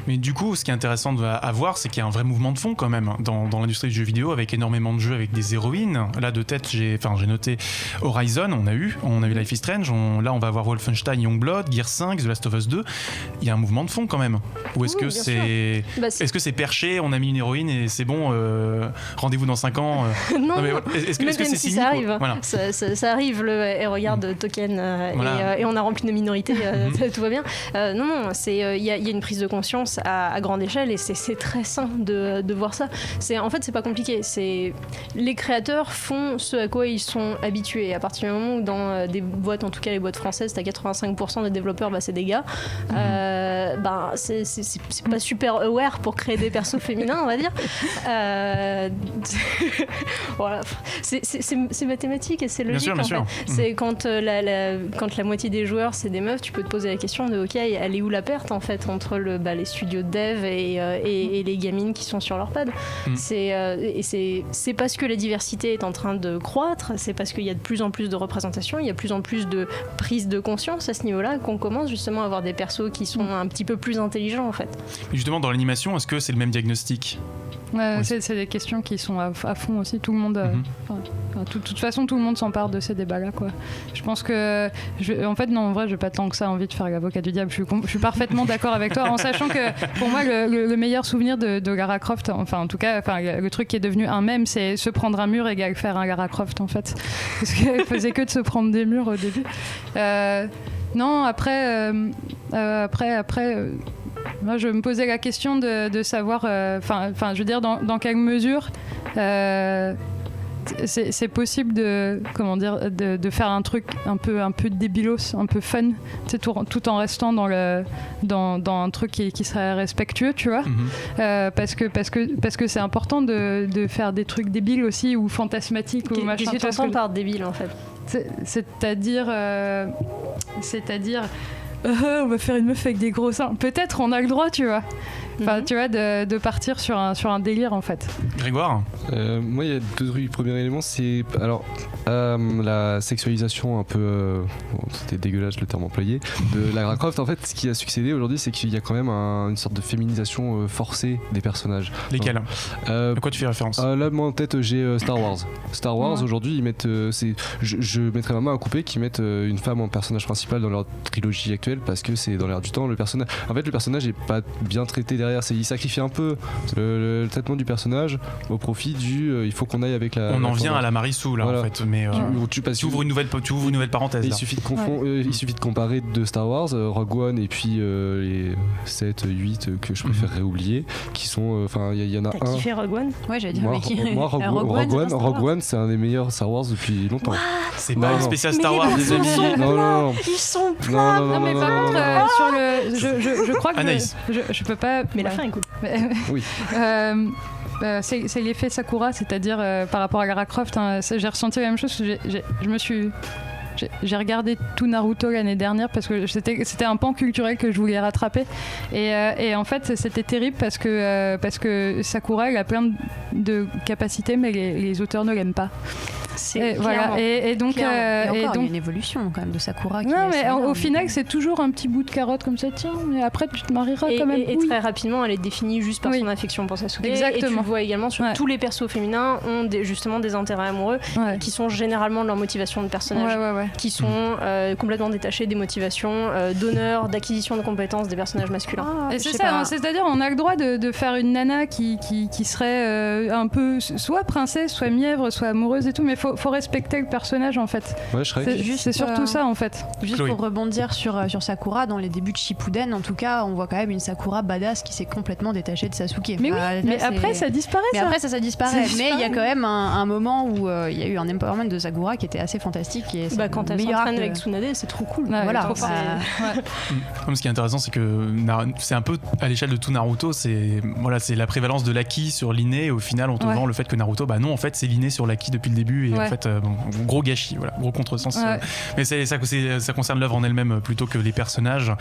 Mais du coup, ce qui est intéressant à voir, c'est qu'il y a un vrai mouvement de fond quand même dans l'industrie du jeu vidéo, avec énormément de jeux avec des héroïnes. Là, de tête, j'ai noté Horizon, on a eu Life is Strange, là on va avoir Wolfenstein Youngblood, Gear 5, The Last of Us 2. Il y a un mouvement de fond quand même. Ou est-ce que est-ce que c'est perché, on a mis une héroïne et c'est bon, rendez-vous dans 5 ans Non, mais est-ce que c'est cynique, ça arrive, voilà. ça arrive, et regarde Token, et on a rempli nos minorités, tout va bien. Non, il y a une prise de conscience à grande échelle, et c'est très sain de voir ça. En fait, c'est pas compliqué. Les créateurs font ce à quoi ils sont habitués. À partir du moment où dans des boîtes, en tout cas les boîtes françaises, t'as 85% des développeurs, c'est des gars. C'est pas super aware pour créer des persos féminins, on va dire. Voilà. C'est mathématique et c'est logique. Bien sûr. En fait. C'est quand la moitié des joueurs c'est des meufs, tu peux te poser la question de ok, elle est où la perte en fait entre les studios de dev et les gamines qui sont sur leur pad. C'est parce que la diversité est en train de croître, c'est parce qu'il y a de plus en plus de représentation, il y a de plus en plus de prise de conscience à ce niveau-là qu'on commence justement à avoir des persos qui sont un petit peu plus intelligents en fait. Et justement, dans l'animation, est-ce que c'est le même diagnostic ? C'est des questions qui sont à fond aussi. Tout le monde, de toute façon, tout le monde s'empare de ces débats-là, quoi. Je pense que, en vrai, j'ai pas tant que ça envie de faire l'avocat du diable. Je suis parfaitement d'accord avec toi, en sachant que pour moi, le meilleur souvenir de Lara Croft, en tout cas, le truc qui est devenu un mème, c'est se prendre un mur égale faire un Lara Croft, en fait, parce qu'elle faisait que de se prendre des murs au début. Non, après. Moi, je me posais la question de savoir, je veux dire, dans quelle mesure c'est possible de faire un truc un peu débilos, un peu fun, tout en restant dans un truc qui serait respectueux, tu vois. Parce que c'est important de faire des trucs débiles aussi, ou fantasmatiques, ou machin. Qu'est-ce que tu entends par débile, en fait ? C'est-à-dire on va faire une meuf avec des gros seins. Peut-être on a le droit, tu vois. Tu vois, de partir sur un délire, en fait. Grégoire ? Moi, il y a deux trucs. Le premier élément, c'est la sexualisation un peu... c'était dégueulasse le terme employé. De Lara Croft, en fait, ce qui a succédé aujourd'hui, c'est qu'il y a quand même une sorte de féminisation forcée des personnages. Lesquels ? À quoi tu fais référence ? Là, moi, en tête, j'ai Star Wars. Star Wars, aujourd'hui, ils mettent... je mettrais ma main à couper qu'ils mettent une femme en personnage principal dans leur trilogie actuelle, parce que c'est dans l'air du temps. Le personnage est pas bien traité derrière. Il sacrifie un peu le traitement du personnage au profit il faut qu'on aille avec la... On en vient à la Marissou, là, voilà. En fait. Mais tu ouvres une nouvelle parenthèse. Il suffit de comparer deux Star Wars, Rogue One et puis les 7, 8 que je préférerais oublier, qui sont... il y en a un... T'as kiffé Rogue One ? Ouais, j'allais dire... Moi, Rogue One, c'est un des meilleurs Star Wars depuis longtemps. C'est pas un spécial Star Wars, les amis. Non. Ils sont pleins. Non, mais par contre, sur le... Je crois que... Anaïs. Je peux pas... Mais la fin est cool. Oui. C'est l'effet Sakura, c'est-à-dire par rapport à Lara Croft, j'ai ressenti la même chose. J'ai regardé tout Naruto l'année dernière parce que c'était un pan culturel que je voulais rattraper, et en fait c'était terrible parce que Sakura, elle a plein de capacités, mais les auteurs ne l'aiment pas. Voilà. Et donc, il y a une évolution quand même de Sakura. Non, mais au final, c'est toujours un petit bout de carotte comme ça. Tiens, mais après tu te marieras quand même. Et très rapidement, elle est définie juste par son affection pour Sasuke. Exactement. Et tu le vois également sur tous les persos féminins ont justement des intérêts amoureux qui sont généralement de leur motivation de personnage, qui sont complètement détachés des motivations d'honneur, d'acquisition de compétences des personnages masculins. Et c'est ça, c'est-à-dire on a le droit de faire une nana qui serait un peu soit princesse, soit mièvre, soit amoureuse et tout, mais faut respecter le personnage, en fait. Ouais, c'est surtout ça, en fait. Juste Chloé. Pour rebondir sur Sakura, dans les débuts de Shippuden, en tout cas, on voit quand même une Sakura badass qui s'est complètement détachée de Sasuke. Mais après ça disparaît. Ça disparaît. Mais il y a quand même un moment où il y a eu un empowerment de Sakura qui était assez fantastique. Et quand elle s'entraîne avec Tsunade, c'est trop cool. Voilà. Ce qui est intéressant, c'est que c'est un peu à l'échelle de tout Naruto, c'est la prévalence de l'acquis sur l'inné, et au final on te vend le fait que Naruto, non, en fait c'est l'inné sur l'acquis depuis le début, et en fait gros gâchis, gros contresens. Mais ça concerne l'œuvre en elle-même plutôt que les personnages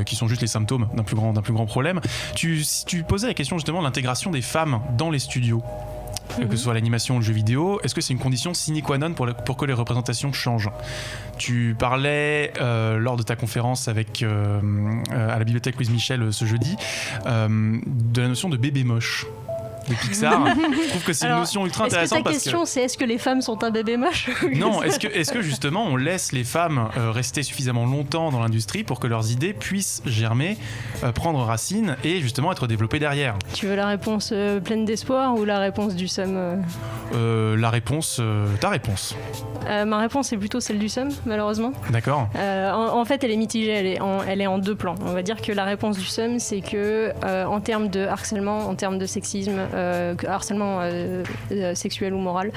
qui sont juste les symptômes d'un plus grand problème. Tu posais la question justement de l'intégration des femmes dans les studios. que ce soit l'animation ou le jeu vidéo, est-ce que c'est une condition sine qua non pour que les représentations changent ? Tu parlais lors de ta conférence avec, à la bibliothèque Louise Michel ce jeudi de la notion de bébé moche de Pixar. Je trouve que c'est une notion ultra intéressante. Est-ce que ta question c'est est-ce que les femmes sont un bébé moche ? Non, est-ce que justement on laisse les femmes rester suffisamment longtemps dans l'industrie pour que leurs idées puissent germer, prendre racine et justement être développées derrière ? Tu veux la réponse pleine d'espoir ou la réponse du seum ? La réponse, ta réponse. Ma réponse est plutôt celle du seum, malheureusement. D'accord. En fait, elle est mitigée, elle est en deux plans. On va dire que la réponse du seum, c'est que en termes de harcèlement, en termes de sexisme, harcèlement sexuel ou moral,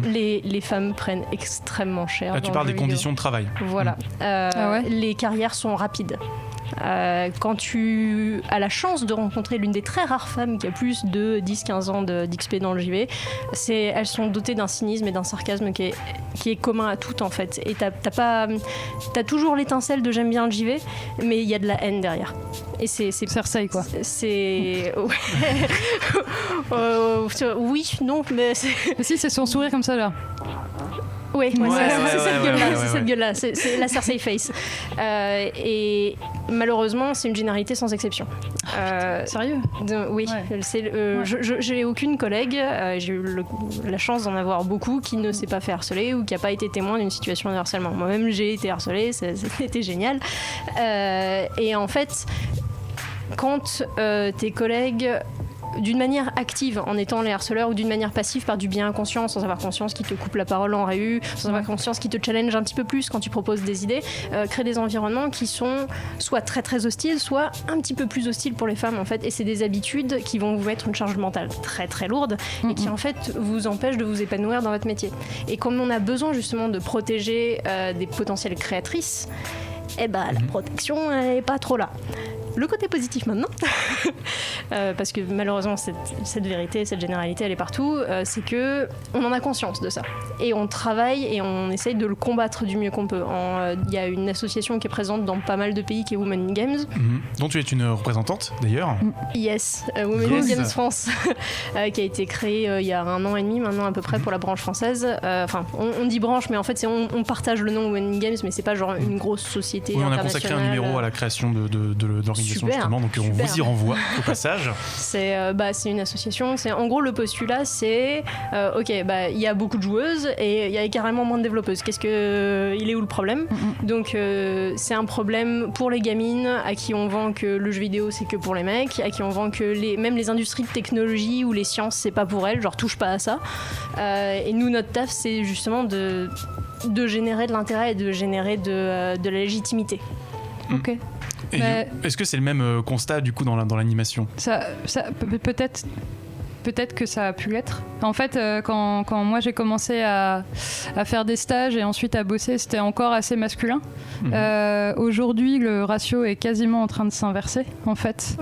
les femmes prennent extrêmement cher. Là, tu parles des conditions de travail. Voilà. Les carrières sont rapides. Quand tu as la chance de rencontrer l'une des très rares femmes qui a plus de 10-15 ans d'XP dans le JV, elles sont dotées d'un cynisme et d'un sarcasme qui est commun à toutes en fait. Et t'as toujours l'étincelle de j'aime bien le JV, mais il y a de la haine derrière. Et c'est Cersei quoi. C'est oui, non, mais si c'est son sourire comme ça là. Oui, c'est cette gueule-là, c'est la Cersei face. Et malheureusement, c'est une généralité sans exception. Sérieux ? Oui, j'ai aucune collègue, j'ai eu la chance d'en avoir beaucoup qui ne s'est pas fait harceler ou qui n'a pas été témoin d'une situation de harcèlement. Moi-même, j'ai été harcelée, c'était génial. Et en fait, quand tes collègues d'une manière active en étant les harceleurs ou d'une manière passive par du bien inconscient sans avoir conscience qui te coupe la parole en réu, sans avoir conscience qui te challenge un petit peu plus quand tu proposes des idées, créer des environnements qui sont soit très très hostiles, soit un petit peu plus hostiles pour les femmes en fait, et c'est des habitudes qui vont vous mettre une charge mentale très très lourde et qui en fait vous empêchent de vous épanouir dans votre métier. Et comme on a besoin justement de protéger des potentielles créatrices, la protection elle n'est pas trop là. Le côté positif maintenant, parce que malheureusement cette vérité, cette généralité, elle est partout, c'est que on en a conscience de ça. Et on travaille et on essaye de le combattre du mieux qu'on peut. Il y a une association qui est présente dans pas mal de pays qui est Women in Games. Dont tu es une représentante d'ailleurs. Yes, Women in Games France, qui a été créée il y a 1 an et demi maintenant à peu près pour la branche française. Enfin, on dit branche, mais en fait on partage le nom Women in Games, mais c'est pas genre une grosse société internationale. On a consacré un numéro à la création de l'organisation justement, donc on vous y renvoie au passage. C'est une association. En gros le postulat c'est il y a beaucoup de joueuses et il y a carrément moins de développeuses. Il est où le problème ? Donc c'est un problème pour les gamines à qui on vend que le jeu vidéo c'est que pour les mecs, à qui on vend que même les industries de technologie ou les sciences c'est pas pour elles, genre touche pas à ça. Et nous notre taf c'est justement de générer de l'intérêt et de générer de la légitimité. Ok. Est-ce que c'est le même constat du coup dans l'animation ? Ça peut-être que ça a pu l'être. En fait, quand moi j'ai commencé à faire des stages et ensuite à bosser, c'était encore assez masculin. Aujourd'hui, le ratio est quasiment en train de s'inverser. En fait,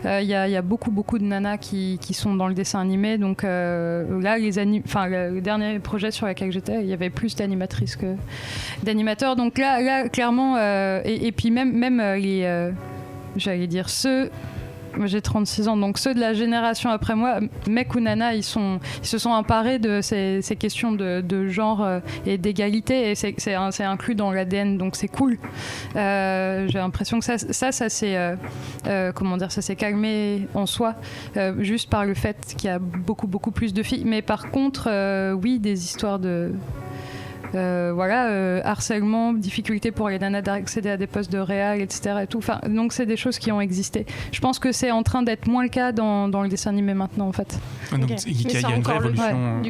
il y a beaucoup de nanas qui sont dans le dessin animé. Donc là, le dernier projet sur lequel j'étais, il y avait plus d'animatrices que d'animateurs. Donc là clairement, et puis même les, j'allais dire ceux. Moi j'ai 36 ans, donc ceux de la génération après moi, mec ou nana, ils se sont emparés de ces questions de genre et d'égalité, et c'est inclus dans l'ADN, donc c'est cool. J'ai l'impression que ça c'est ça s'est calmé en soi, juste par le fait qu'il y a beaucoup plus de filles. Mais par contre, oui, des histoires de harcèlement, difficulté pour les nanas d'accéder à des postes de réal, etc. Et tout. Enfin, donc c'est des choses qui ont existé. Je pense que c'est en train d'être moins le cas dans le dessin animé maintenant en fait. Donc il y a une vraie évolution.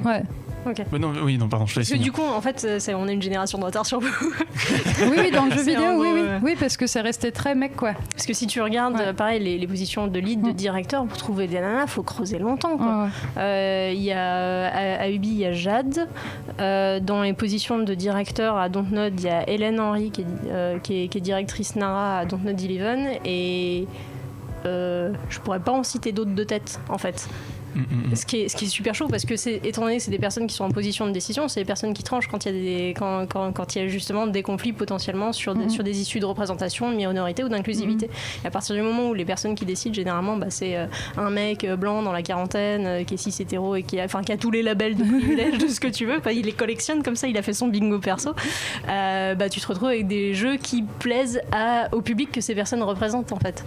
Okay. Non, pardon, je te laisse. Parce que du coup, en fait, on a une génération de retard sur vous. oui, dans le jeu vidéo, oui, parce que c'est resté très mec, quoi. Parce que si tu regardes, pareil, les positions de lead, de directeur, pour trouver des nanas, faut creuser longtemps, quoi. Il y a à Ubi, il y a Jade. Dans les positions de directeur à Dontnod, il y a Hélène Henry qui est directrice Nara à Dontnod 11, et je pourrais pas en citer d'autres de tête, en fait. Ce qui est super chaud parce que étant donné que c'est des personnes qui sont en position de décision, c'est des personnes qui tranchent quand il y a justement des conflits potentiellement sur des issues de représentation, de minorité ou d'inclusivité. Et à partir du moment où les personnes qui décident généralement, c'est un mec blanc dans la quarantaine qui est cis hétéro et qui a tous les labels de privilège de ce que tu veux, il les collectionne comme ça, il a fait son bingo perso. Tu te retrouves avec des jeux qui plaisent au public que ces personnes représentent en fait.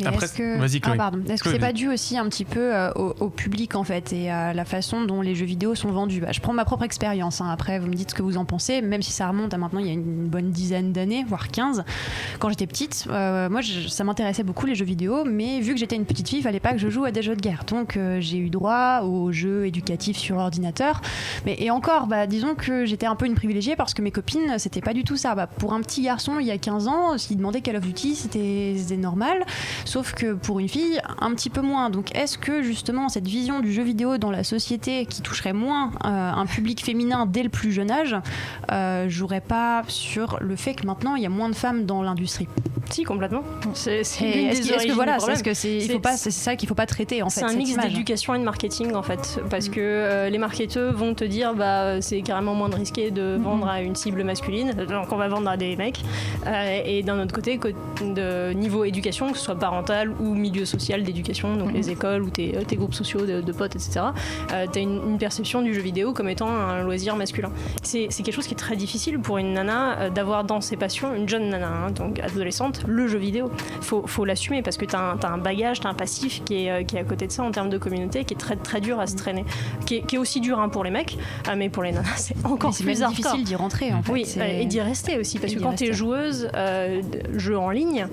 Après, vas-y Chloé. Est-ce que c'est pas dû aussi un petit peu au public en fait et à la façon dont les jeux vidéo sont vendus? Je prends ma propre expérience, après vous me dites ce que vous en pensez, même si ça remonte à maintenant il y a une bonne dizaine d'années, voire 15. Quand j'étais petite, moi ça m'intéressait beaucoup les jeux vidéo, mais vu que j'étais une petite fille, il fallait pas que je joue à des jeux de guerre. Donc j'ai eu droit aux jeux éducatifs sur ordinateur. Et encore, disons que j'étais un peu une privilégiée parce que mes copines, c'était pas du tout ça. Pour un petit garçon, il y a 15 ans, s'il demandait Call of Duty, c'était normal. Sauf que pour une fille, un petit peu moins. Donc est-ce que justement cette vision du jeu vidéo dans la société qui toucherait moins un public féminin dès le plus jeune âge jouerait pas sur le fait que maintenant il y a moins de femmes dans l'industrie? Si, complètement. C'est ça qu'il faut pas traiter en fait. C'est un mix d'éducation et de marketing en fait, parce que les marketeurs vont te dire c'est carrément moins risqué de vendre à une cible masculine, donc on va vendre à des mecs. Et d'un autre côté, de niveau éducation, que ce soit parental ou milieu social d'éducation, donc les écoles ou tes groupes sociaux de potes, etc. T'as une perception du jeu vidéo comme étant un loisir masculin. C'est quelque chose qui est très difficile pour une nana d'avoir dans ses passions, une jeune nana, donc adolescente, le jeu vidéo. Faut l'assumer parce que t'as un bagage, t'as un passif qui est à côté de ça en termes de communauté, qui est très très dur à se traîner, qui est aussi dur pour les mecs, mais pour les nanas c'est encore plus difficile d'y rentrer en fait. Oui, et d'y rester aussi parce que quand t'es joueuse jeu en ligne,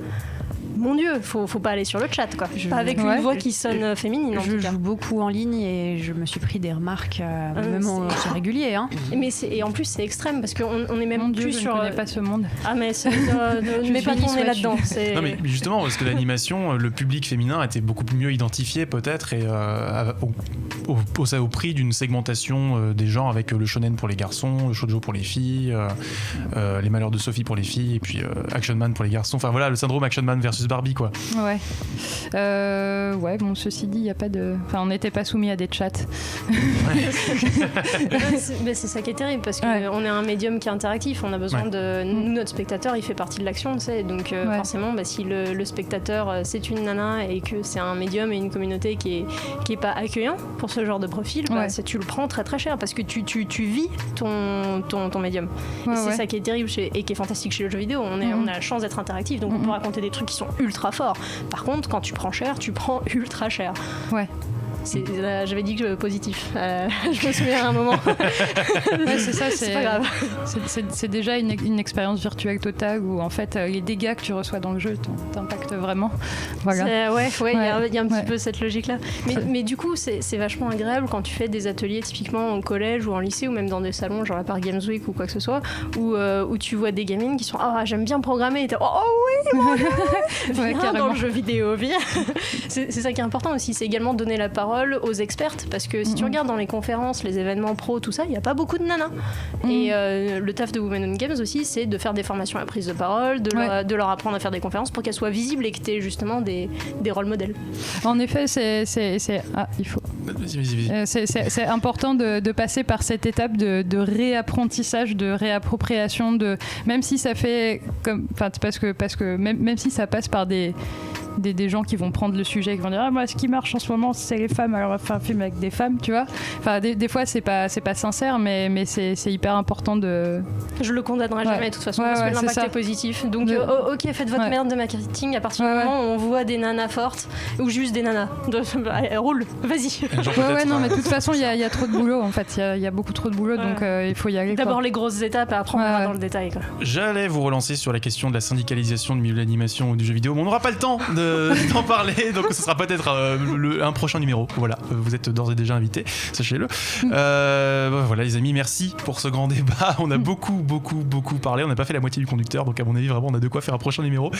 mon Dieu, faut pas aller sur le chat quoi. Pas avec une voix qui sonne féminine. Je joue beaucoup en ligne et je me suis pris des remarques même c'est régulier. Et en plus c'est extrême parce qu'on est même plus sur. Je ne connais pas ce monde. Mais ne mets pas ton nez là-dedans. Non mais justement parce que l'animation, le public féminin était beaucoup mieux identifié peut-être et au prix d'une segmentation des genres avec le shonen pour les garçons, le shoujo pour les filles, les malheurs de Sophie pour les filles et puis Action Man pour les garçons. Enfin voilà le syndrome Action Man versus Barbie quoi. Bon ceci dit il y a pas de, on n'était pas soumis à des chats. Mais c'est ça qui est terrible parce qu'on est un médium qui est interactif, on a besoin de nous, notre spectateur il fait partie de l'action, tu sais, donc forcément si le spectateur c'est une nana et que c'est un médium et une communauté qui est pas accueillant pour ce genre de profil, tu le prends très très cher parce que tu vis ton médium. C'est ça qui est terrible et qui est fantastique chez le jeu vidéo, on a la chance d'être interactif, donc on peut raconter des trucs qui sont ultra forts. Par contre, quand tu prends cher, tu prends ultra cher. J'avais dit que positif. Je me souviens à un moment. C'est ça, c'est pas grave. C'est déjà une expérience virtuelle totale où en fait les dégâts que tu reçois dans le jeu t'impactent vraiment. Voilà. Il y a un petit peu cette logique-là. Mais du coup, c'est vachement agréable quand tu fais des ateliers typiquement au collège ou en lycée ou même dans des salons genre la Paris Games Week ou quoi que ce soit où tu vois des gamines qui sont j'aime bien programmer. Et t'es, viens dans le jeu vidéo, viens. C'est ça qui est important aussi, c'est également donner la parole aux expertes parce que si tu regardes dans les conférences, les événements pro, tout ça, il n'y a pas beaucoup de nanas. Et le taf de Women on Games aussi, c'est de faire des formations à la prise de parole, de leur apprendre à faire des conférences pour qu'elles soient visibles et que tu aies justement des rôles modèles. En effet, il faut. Vas-y. C'est important de passer par cette étape de réapprentissage, de réappropriation, même si ça fait parce que même si ça passe par des gens qui vont prendre le sujet et qui vont dire moi ce qui marche en ce moment c'est les femmes, alors on va faire un film avec des femmes, tu vois. Des fois c'est pas sincère mais c'est hyper important de. Je le condamnerai jamais de toute façon parce que l'impact est positif, donc ok, faites votre merde de marketing à partir du moment où on voit des nanas fortes ou juste des nanas roule, vas-y. Non mais de toute façon il y a trop de boulot en fait, il y a beaucoup trop de boulot donc il faut y aller. D'abord les grosses étapes et après on va dans le détail quoi. J'allais vous relancer sur la question de la syndicalisation du milieu de l'animation ou du jeu vidéo mais on n'aura pas le temps d'en parler, donc ce sera peut-être un prochain numéro. Voilà, vous êtes d'ores et déjà invités, sachez-le. Voilà les amis, merci pour ce grand débat. On a beaucoup parlé, on n'a pas fait la moitié du conducteur, donc à mon avis vraiment on a de quoi faire un prochain numéro.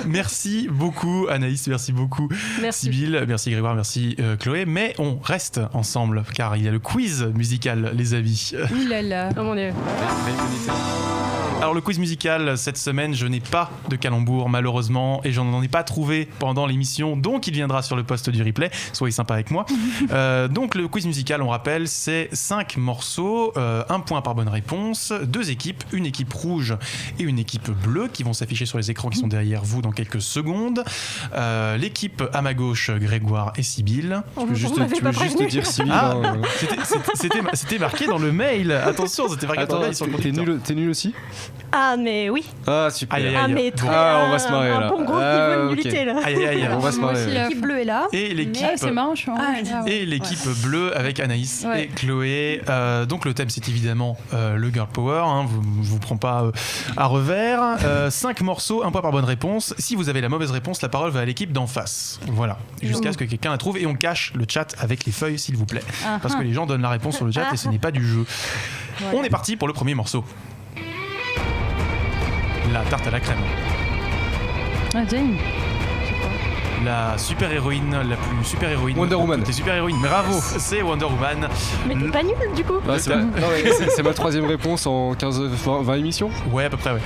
Merci beaucoup Anaïs, merci beaucoup Sybille, merci Grégoire, merci Chloé, mais on reste ensemble car il y a le quiz musical les amis. Ouh là là. Oh mon Dieu. Répétez. Alors le quiz musical cette semaine, je n'ai pas de calembour malheureusement et j'en ai pas trouvé pendant l'émission, donc il viendra sur le post du replay. Soyez sympa avec moi. Donc le quiz musical, on rappelle, c'est 5 morceaux, 1 point par bonne réponse, 2 équipes, une équipe rouge et une équipe bleue qui vont s'afficher sur les écrans qui sont derrière vous dans quelques secondes. L'équipe à ma gauche, Grégoire et Sybille. Tu veux juste dire Sybille. C'était marqué dans le mail. Attention, c'était marqué dans le mail sur le conducteur. T'es nul aussi? Ah mais oui. Ah super. Mais très, on va se marrer là. Un bon gros niveau de nullité là. On va se marrer. L'équipe bleue est là. Et l'équipe. C'est marrant, je suis Et l'équipe bleue avec Anaïs et Chloé. Donc le thème c'est évidemment le girl power. Je vous prends pas à revers. 5 morceaux, 1 point par bonne réponse. Si vous avez la mauvaise réponse, la parole va à l'équipe d'en face. Voilà. Jusqu'à ce que quelqu'un la trouve et on cache le chat avec les feuilles s'il vous plaît. Parce que les gens donnent la réponse sur le chat et ce n'est pas du jeu. On est parti pour le premier morceau. La tarte à la crème. Jane. La super-héroïne, la plus super-héroïne. Wonder Woman. T'es super-héroïne, bravo, c'est Wonder Woman. Mais t'es pas nul du coup. C'est ma 3e réponse en 20 émissions. Ouais, à peu près, ouais.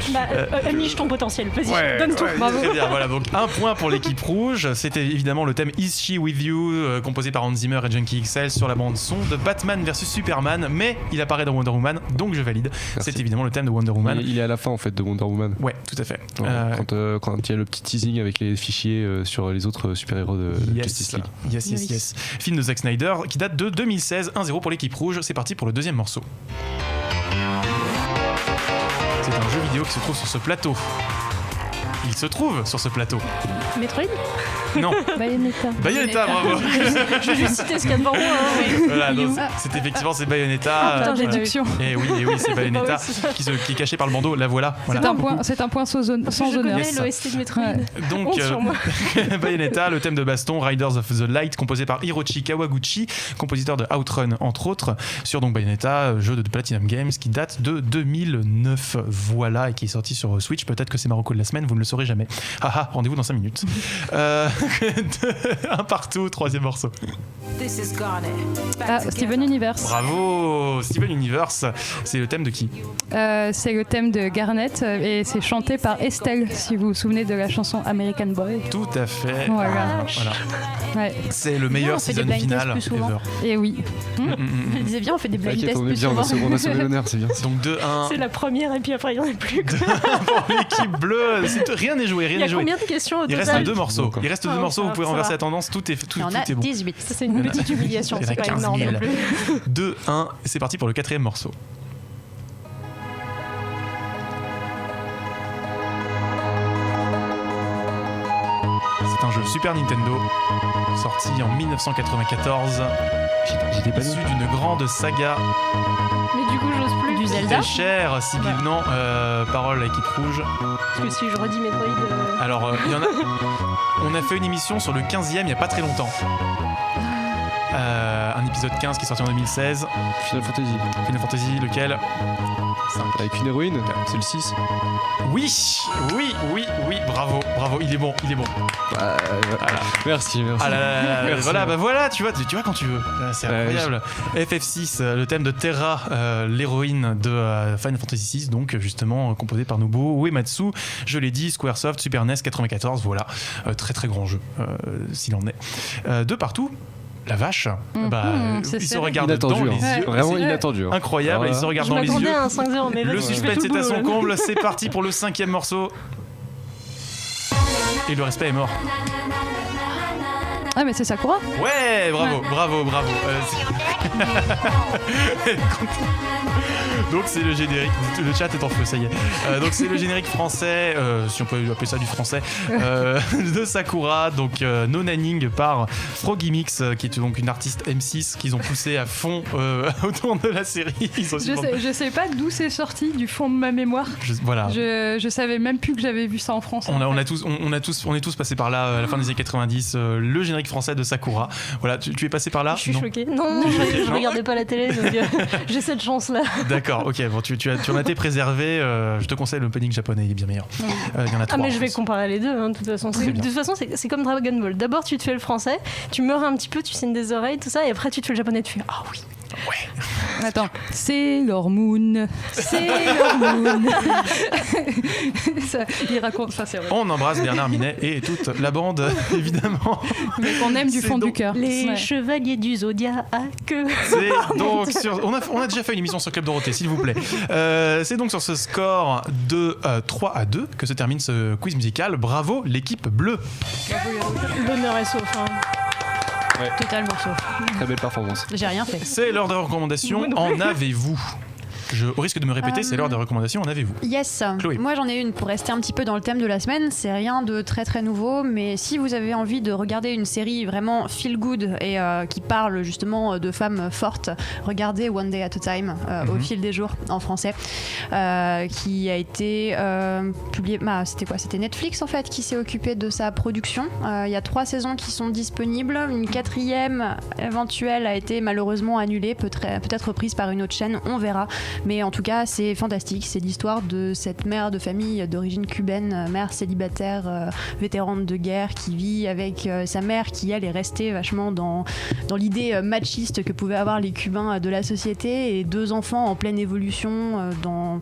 Unleash ton potentiel, vas-y, donne tout. Bravo. Très bien, voilà, donc 1 point pour l'équipe rouge. C'était évidemment le thème Is She With You, composé par Hans Zimmer et Junkie XL sur la bande-son de Batman vs Superman, mais il apparaît dans Wonder Woman, donc je valide. Merci. C'est évidemment le thème de Wonder Woman. Il est à la fin en fait de Wonder Woman. Ouais, tout à fait. Quand il y a le petit teasing avec les fichiers sur les autres super-héros de Justice League. Yes. Film de Zack Snyder qui date de 2016, 1-0 pour l'équipe rouge. C'est parti pour le deuxième morceau. C'est un jeu vidéo qui se trouve sur ce plateau. Il se trouve sur ce plateau. Metroid? Non. Bayonetta, bravo. Je vais juste citer ce qu'il y a devant moi. Voilà, c'est effectivement c'est Bayonetta. Putain, déduction. Et oui, c'est Bayonetta qui est caché par le bandeau. La voilà. C'est un point sans honneur. Je connais l'OST de Metroid. Donc Bayonetta, le thème de baston, Riders of the Light, composé par Hiroshi Kawaguchi, compositeur de Outrun entre autres, sur donc Bayonetta, jeu de Platinum Games qui date de 2009. Voilà, et qui est sorti sur Switch. Peut-être que c'est Marocco de la semaine, vous ne le saurez jamais. Rendez-vous dans 5 minutes. 1 partout, 3e morceau. Steven Universe. Bravo, Steven Universe. C'est le thème de qui? C'est le thème de Garnet et c'est chanté par Estelle, si vous vous souvenez de la chanson American Boy. Tout à fait. Voilà. Ouais. C'est le meilleur season final ever. Et oui. Je disais bien, on fait des blind tests plus souvent. On a sauvé l'honneur, c'est bien. Donc 2-1. C'est la première et puis après il n'y en a plus. Pour l'équipe bleue, rien n'est joué. Il y a combien de questions au total? Il reste 2 morceaux. Vous pouvez renverser la tendance, tout est bon. On a 18. C'est une petite humiliation, c'est pas énorme non plus. 2-1, c'est parti pour le 4e morceau. C'est un jeu Super Nintendo, sorti en 1994, issu d'une grande saga. Mais du coup, j'ose plus. Du Zelda. C'était cher, si vivement. Parole à l'équipe rouge. Parce que si je redis Metroid. Alors, il y en a. On a fait une émission sur le 15e il n'y a pas très longtemps. Un épisode 15 qui est sorti en 2016. Final Fantasy, lequel? Avec une héroïne, c'est le 6. Oui, bravo, il est bon. Voilà. Merci. Merci. Voilà, tu vois quand tu veux. C'est incroyable. FF6, le thème de Terra, l'héroïne de Final Fantasy VI, donc justement composé par Nobuo Uematsu. Je l'ai dit, Squaresoft, Super NES 94, voilà. Très très grand jeu, s'il en est. De partout. La vache, il se regarde dans les yeux. Vraiment inattendu. Incroyable, il se regarde dans les yeux. À un 5-0, mais le suspense est à son comble. C'est parti pour le 5e morceau. Et le respect est mort. Ah mais c'est Sakura. Ouais, bravo. Donc c'est le générique, le chat est en feu, ça y est. Donc c'est le générique français, si on peut appeler ça du français, de Sakura, donc Nonaning par Froggy Mix, qui est donc une artiste M6 qu'ils ont poussé à fond autour de la série. Je sais pas d'où c'est sorti, du fond de ma mémoire. Voilà. Je savais même plus que j'avais vu ça en France. On est tous passés par là à la fin des années 90. Le générique générique français de Sakura. Voilà, tu es passé par là? Je suis choquée. Non, je regardais pas la télé, donc j'ai cette chance-là. D'accord, ok, bon, tu en as été préservé. Je te conseille l'opening japonais, il est bien meilleur. Il y en a 3. Mais je vais comparer les deux, de toute façon. De toute façon, c'est comme Dragon Ball. D'abord, tu te fais le français, tu meurs un petit peu, tu saignes des oreilles, tout ça, et après, tu te fais le japonais, tu fais ah oui. Ouais. Attends, Sailor Moon. Ça, il raconte, c'est vrai. On embrasse Bernard Minet et toute la bande, évidemment. Mais qu'on aime du fond du cœur. Les chevaliers du Zodiac. C'est donc on a déjà fait une émission sur Club Dorothée, s'il vous plaît. C'est donc sur ce score de 3-2 que se termine ce quiz musical. Bravo l'équipe bleue. L'honneur est sauf. Ouais. Totalement sauf. Très belle performance. J'ai rien fait. C'est l'heure des recommandations. En avez-vous? Au risque de me répéter, c'est l'heure des recommandations. En avez-vous? Yes. Chloé. Moi, j'en ai une pour rester un petit peu dans le thème de la semaine. C'est rien de très très nouveau, mais si vous avez envie de regarder une série vraiment feel good et qui parle justement de femmes fortes, regardez One Day at a Time au fil des jours en français, qui a été publié. C'était quoi? C'était Netflix en fait qui s'est occupé de sa production. Il y a 3 saisons qui sont disponibles. Une 4e éventuelle a été malheureusement annulée, peut-être reprise par une autre chaîne. On verra. Mais en tout cas, c'est fantastique. C'est l'histoire de cette mère de famille d'origine cubaine, mère célibataire, vétérane de guerre, qui vit avec sa mère qui, elle, est restée vachement dans l'idée machiste que pouvaient avoir les Cubains de la société, et 2 enfants en pleine évolution dans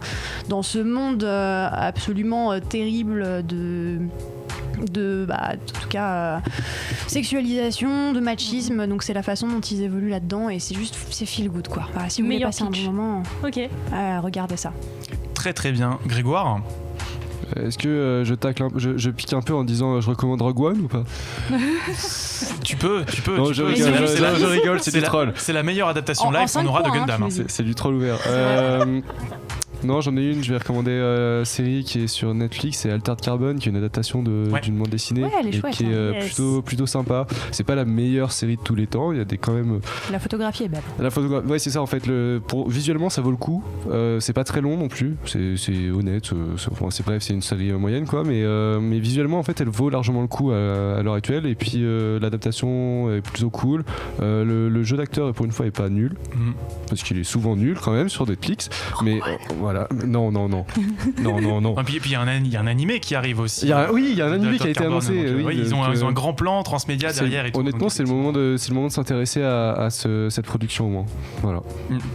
ce monde absolument terrible en tout cas sexualisation, de machisme. Donc c'est la façon dont ils évoluent là-dedans, et c'est feel good quoi. Voilà, si vous voulez passer un bon moment, regardez ça. Très très bien. Grégoire, est-ce que je pique un peu en disant je recommande Rogue One ou pas? Tu peux. Non, je rigole, c'est du troll. C'est la meilleure adaptation live qu'on aura de Gundam. C'est du troll ouvert. Non, j'en ai une, je vais recommander une série qui est sur Netflix, c'est Altered Carbon, qui est une adaptation d'une bande dessinée, elle est chouette, qui est plutôt sympa. C'est pas la meilleure série de tous les temps, il y a quand même... La photographie est belle. Ouais, c'est ça en fait. Visuellement, ça vaut le coup. C'est pas très long non plus, c'est honnête. C'est bref, c'est une série moyenne quoi, mais visuellement en fait, elle vaut largement le coup à l'heure actuelle. Et puis l'adaptation est plutôt cool. Le jeu d'acteur pour une fois est pas nul, parce qu'il est souvent nul quand même sur Netflix, mais voilà. Non. Et puis il y a un animé qui arrive aussi. Il y a un animé qui a été annoncé. Ils ont un grand plan transmédia derrière. Honnêtement, c'est le moment de s'intéresser à cette production au moins. Voilà.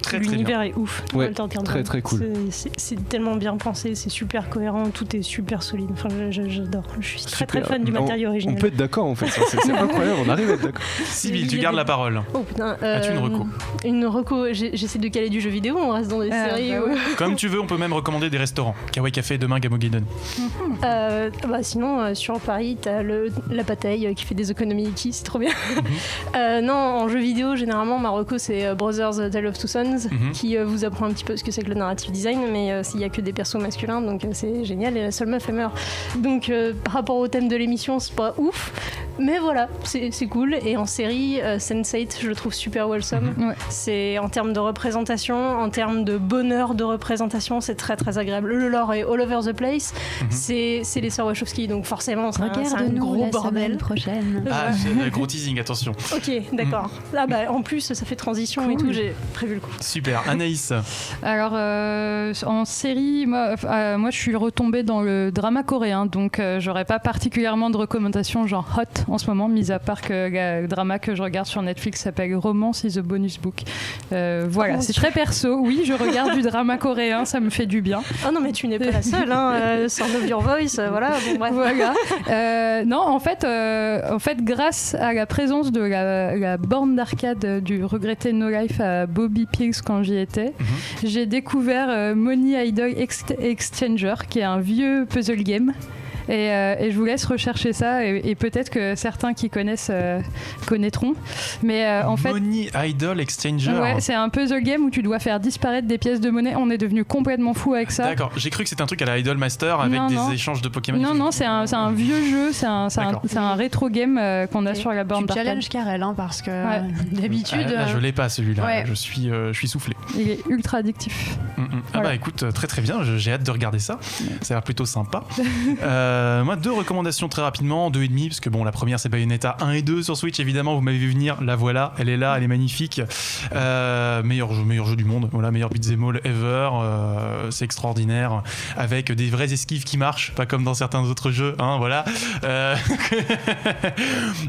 Très L'univers bien. est ouf. Ouais, très très cool. C'est tellement bien pensé, c'est super cohérent, tout est super solide. Enfin, j'adore. Je suis très fan du matériau original. On peut être d'accord en fait. C'est incroyable. On arrive à être d'accord. Sibylle, tu gardes la parole. Oh putain. As-tu une reco? Une reco. J'essaie de caler du jeu vidéo. On reste dans des séries. Comme tu veux, on peut même recommander des restaurants. Kawaii Café demain, Gamogeddon. Sinon, sur Paris, t'as la Pataille qui fait des okonomiyaki, c'est trop bien. Non, en jeu vidéo, généralement, ma reco, c'est Brothers Tale of Two Sons, qui vous apprend un petit peu ce que c'est que le narrative design, mais s'il y a que des persos masculins, donc c'est génial, et la seule meuf, elle meurt. Donc, par rapport au thème de l'émission, c'est pas ouf, mais voilà, c'est cool. Et en série, Sense8, je le trouve super wholesome. C'est en termes de représentation, en termes de bonheur de représentation, c'est très très agréable. Le lore est all over the place. C'est les sœurs Wachowski, donc forcément c'est un gros bordel. Prochaine. Gros teasing, attention. Ok, d'accord. Là, en plus, ça fait transition et tout. J'ai prévu le coup. Super. Anaïs. Alors en série, moi, je suis retombée dans le drama coréen, donc j'aurais pas particulièrement de recommandations genre hot en ce moment, mis à part que le drama que je regarde sur Netflix s'appelle Romance is a Bonus Book. Voilà, c'est très perso. Oui, je regarde du drama coréen, ça me fait du bien. Oh non, mais tu n'es pas la seule, Sound of Your Voice, voilà. Bon, bref. Voilà. Non, en fait, grâce à la présence de la borne d'arcade du regretté No Life à Bobby Pills quand j'y étais, j'ai découvert Money Idol Exchanger, qui est un vieux puzzle game. Et je vous laisse rechercher ça, et peut-être que certains qui connaissent connaîtront. Mais en fait, Money Idol Exchanger. Ouais, c'est un puzzle game où tu dois faire disparaître des pièces de monnaie. On est devenu complètement fou avec ça. D'accord, j'ai cru que c'était un truc à la Idol Master avec des échanges de Pokémon. Non, c'est un vieux jeu, c'est un rétro game qu'on a sur la borne d'arcade. Tu challenges Karel, parce que d'habitude. Là, je l'ai pas celui-là. Ouais. Je suis soufflé. Il est ultra addictif. Voilà. Écoute, très très bien. J'ai hâte de regarder ça. Ça a l'air plutôt sympa. Moi, 2 recommandations très rapidement, 2,5, parce que bon, la première c'est Bayonetta 1 et 2 sur Switch, évidemment, vous m'avez vu venir, la voilà, elle est là, elle est magnifique. Meilleur jeu du monde, voilà, meilleur beat'em all ever, c'est extraordinaire, avec des vraies esquives qui marchent, pas comme dans certains autres jeux, hein, voilà.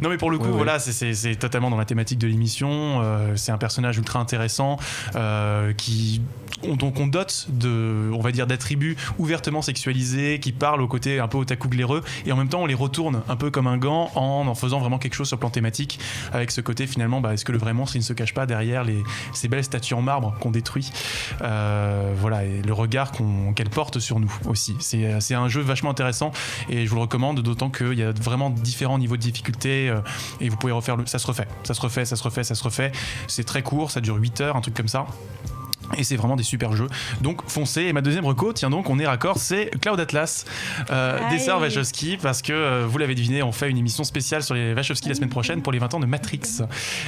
Non mais pour le coup, voilà, c'est totalement dans la thématique de l'émission, c'est un personnage ultra intéressant, donc on dote on va dire d'attributs ouvertement sexualisés, qui parlent au côté un peu otaku glaireux, et en même temps on les retourne un peu comme un gant en faisant vraiment quelque chose sur le plan thématique, avec ce côté finalement, est-ce que le vrai monstre il ne se cache pas derrière ces belles statues en marbre qu'on détruit, voilà, et le regard qu'elle porte sur nous aussi. C'est un jeu vachement intéressant et je vous le recommande, d'autant qu'il y a vraiment différents niveaux de difficulté, et vous pouvez refaire ça se refait. C'est très court, ça dure 8 heures, un truc comme ça. Et c'est vraiment des super jeux, donc foncez. Et ma deuxième reco, tiens donc, on est raccord, c'est Cloud Atlas des sœurs Wachowski, parce que vous l'avez deviné, on fait une émission spéciale sur les Wachowski la semaine prochaine pour les 20 ans de Matrix.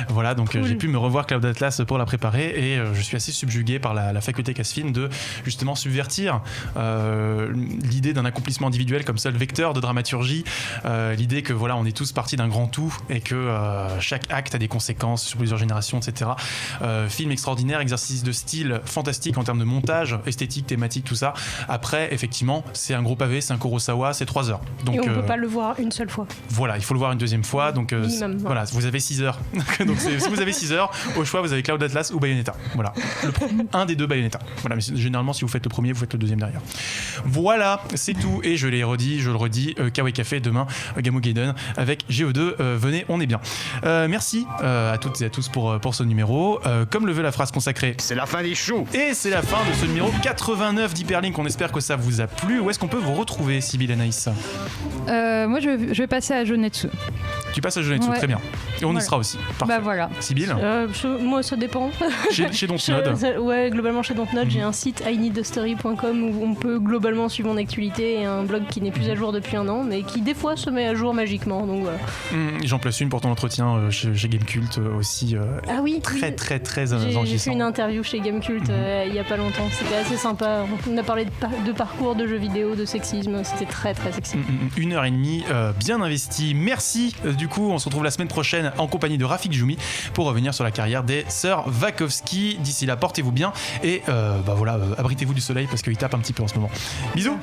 Voilà, donc cool. J'ai pu me revoir Cloud Atlas pour la préparer, et je suis assez subjugué par la faculté qu'a ce film de justement subvertir l'idée d'un accomplissement individuel comme seul vecteur de dramaturgie, l'idée que voilà, on est tous partis d'un grand tout, et que chaque acte a des conséquences sur plusieurs générations, etc. Film extraordinaire, exercice de style fantastique en termes de montage, esthétique, thématique, tout ça. Après, effectivement, c'est un gros pavé, c'est un Kurosawa, c'est 3 heures. Donc, et on peut pas le voir une seule fois. Voilà, il faut le voir une deuxième fois. Donc, minimum, voilà, vous avez 6 heures. Donc, si vous avez 6 heures, au choix, vous avez Cloud Atlas ou Bayonetta. Voilà, un des deux Bayonetta. Voilà, mais généralement, si vous faites le premier, vous faites le deuxième derrière. Voilà, c'est tout. Et je le redis, Kawaii Café demain, Gamu Gaiden avec GO2. Venez, on est bien. Merci à toutes et à tous pour ce numéro. Comme le veut la phrase consacrée, c'est la fin des choux. Et c'est la fin de ce numéro 89 d'Hyperlink. On espère que ça vous a plu. Où est-ce qu'on peut vous retrouver, Sybille Anaïs? Moi, je vais passer à Jonetsu. Tu passes à Jonetsu, très bien. Et on y sera aussi. Parfait. Bah voilà. Sybille moi, ça dépend. Chez Dontnod. Ouais, globalement chez Dontnod, j'ai un site ineedthestory.com où on peut globalement suivre mon actualité, et un blog qui n'est plus à jour depuis 1 an, mais qui des fois se met à jour magiquement. Donc voilà. J'en place une pour ton entretien chez Gamecult aussi. Ah oui, très enrichissant. J'ai fait une interview chez Gamecult il y a pas longtemps. C'était assez sympa. On a parlé de parcours, de jeux vidéo, de sexisme. C'était très sexy. 1h30 bien investie. Merci. Du coup, on se retrouve la semaine prochaine en compagnie de Rafik Djoumi pour revenir sur la carrière des sœurs Wachowski. D'ici là, portez-vous bien et voilà, abritez-vous du soleil parce qu'il tape un petit peu en ce moment. Bisous.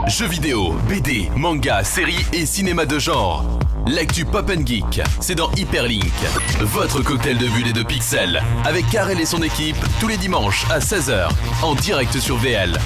Jeux vidéo, BD, manga, séries et cinéma de genre. L'actu Pop & Geek, c'est dans Hyperlink, votre cocktail de bulles et de pixels, avec Karel et son équipe, tous les dimanches à 16h, en direct sur VL.